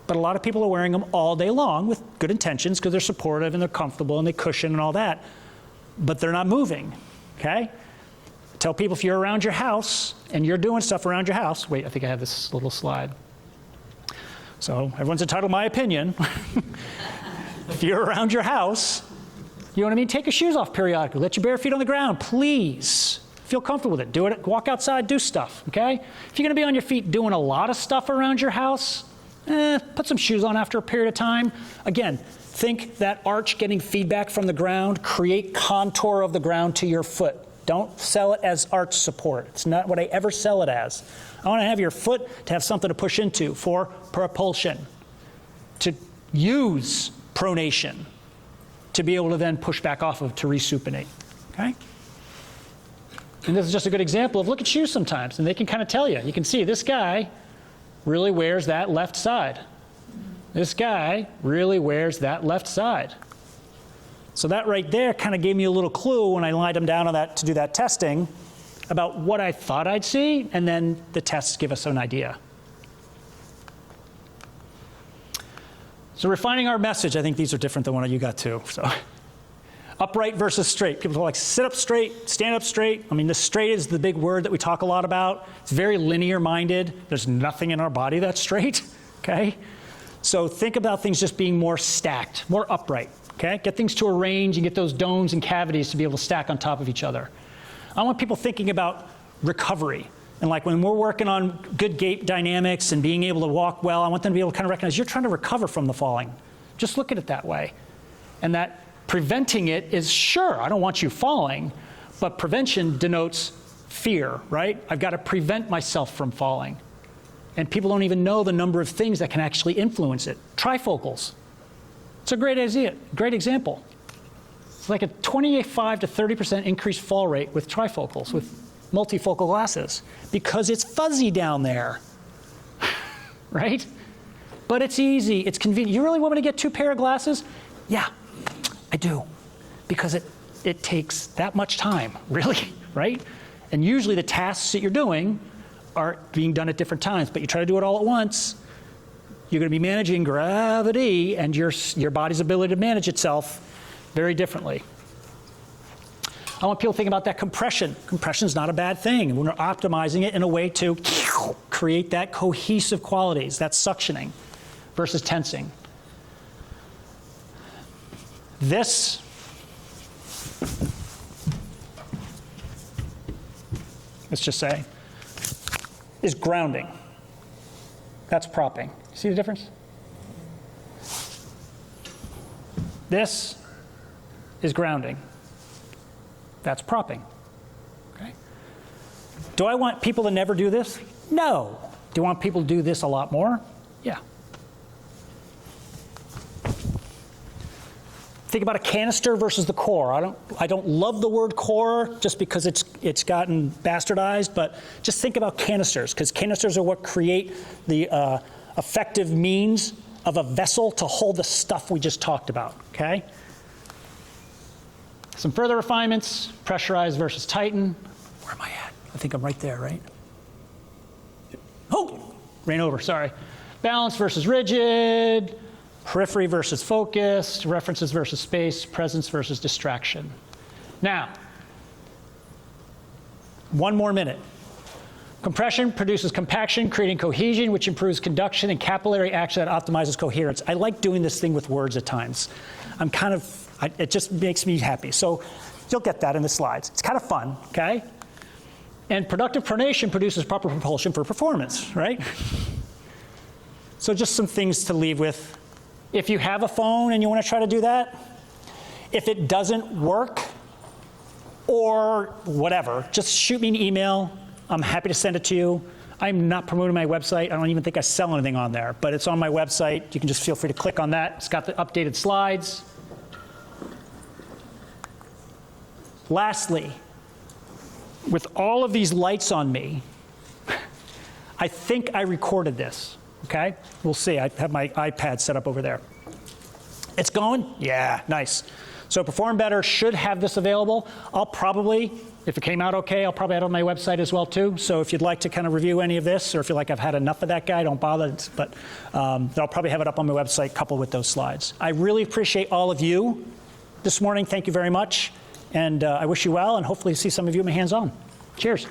But a lot of people are wearing them all day long with good intentions because they're supportive and they're comfortable and they cushion and all that, but they're not moving, okay? Tell people if you're around your house and you're doing stuff around your house, wait, I think I have this little slide. So everyone's entitled to my opinion. If you're around your house, you know what I mean? Take your shoes off periodically. Let your bare feet on the ground, please. Feel comfortable with it. Do it. Walk outside, do stuff, okay? If you're gonna be on your feet doing a lot of stuff around your house, put some shoes on after a period of time. Again, think that arch getting feedback from the ground, create contour of the ground to your foot. Don't sell it as arch support. It's not what I ever sell it as. I want to have your foot to have something to push into for propulsion, to use pronation, to be able to then push back off of to resupinate, okay? And this is just a good example of look at shoes sometimes, and they can kind of tell you. You can see this guy really wears that left side. This guy really wears that left side. So that right there kind of gave me a little clue when I lined them down on that to do that testing about what I thought I'd see, and then the tests give us an idea. So refining our message, I think these are different than what you got too. So upright versus straight. People are like, sit up straight, stand up straight. I mean, the straight is the big word that we talk a lot about. It's very linear minded. There's nothing in our body that's straight, okay? So think about things just being more stacked, more upright, okay? Get things to a range and get those domes and cavities to be able to stack on top of each other. I want people thinking about recovery. And like when we're working on good gait dynamics and being able to walk well, I want them to be able to kind of recognize you're trying to recover from the falling. Just look at it that way. And that preventing it is, sure, I don't want you falling, but prevention denotes fear, right? I've got to prevent myself from falling. And people don't even know the number of things that can actually influence it. Trifocals. It's a great example. It's like a 25 to 30% increased fall rate with trifocals, with multifocal glasses, because it's fuzzy down there, right? But it's easy, it's convenient. You really want me to get 2 pair of glasses? Yeah, I do, because it takes that much time, really, right? And usually the tasks that you're doing are being done at different times, but you try to do it all at once, you're going to be managing gravity and your body's ability to manage itself very differently. I want people to think about that compression. Compression's not a bad thing, and we're optimizing it in a way to create that cohesive qualities, that suctioning versus tensing. This let's just say is grounding. That's propping. See the difference? This is grounding. That's propping. Okay? Do I want people to never do this? No. Do I want people to do this a lot more? Yeah. Think about a canister versus the core. I don't love the word core just because it's gotten bastardized, but just think about canisters, because canisters are what create the effective means of a vessel to hold the stuff we just talked about, okay? Some further refinements, pressurized versus tighten. Where am I at? I think I'm right there, right? Oh, ran over, sorry. Balance versus rigid, periphery versus focused, references versus space, presence versus distraction. Now, 1 more minute. Compression produces compaction, creating cohesion, which improves conduction, and capillary action that optimizes coherence. I like doing this thing with words at times. It just makes me happy. So you'll get that in the slides. It's kind of fun, okay? And productive pronation produces proper propulsion for performance, right? So just some things to leave with. If you have a phone and you want to try to do that, if it doesn't work or whatever, just shoot me an email. I'm happy to send it to you. I'm not promoting my website. I don't even think I sell anything on there, but it's on my website. You can just feel free to click on that. It's got the updated slides. Lastly, with all of these lights on me, I think I recorded this, okay? We'll see. I have my iPad set up over there. It's going? Yeah, nice. So Perform Better should have this available. I'll probably, if it came out okay, I'll probably add it on my website as well too. So if you'd like to kind of review any of this, or if you like I've had enough of that guy, don't bother. But I'll probably have it up on my website coupled with those slides. I really appreciate all of you this morning. Thank you very much. And I wish you well, and hopefully see some of you in my hands-on. Cheers.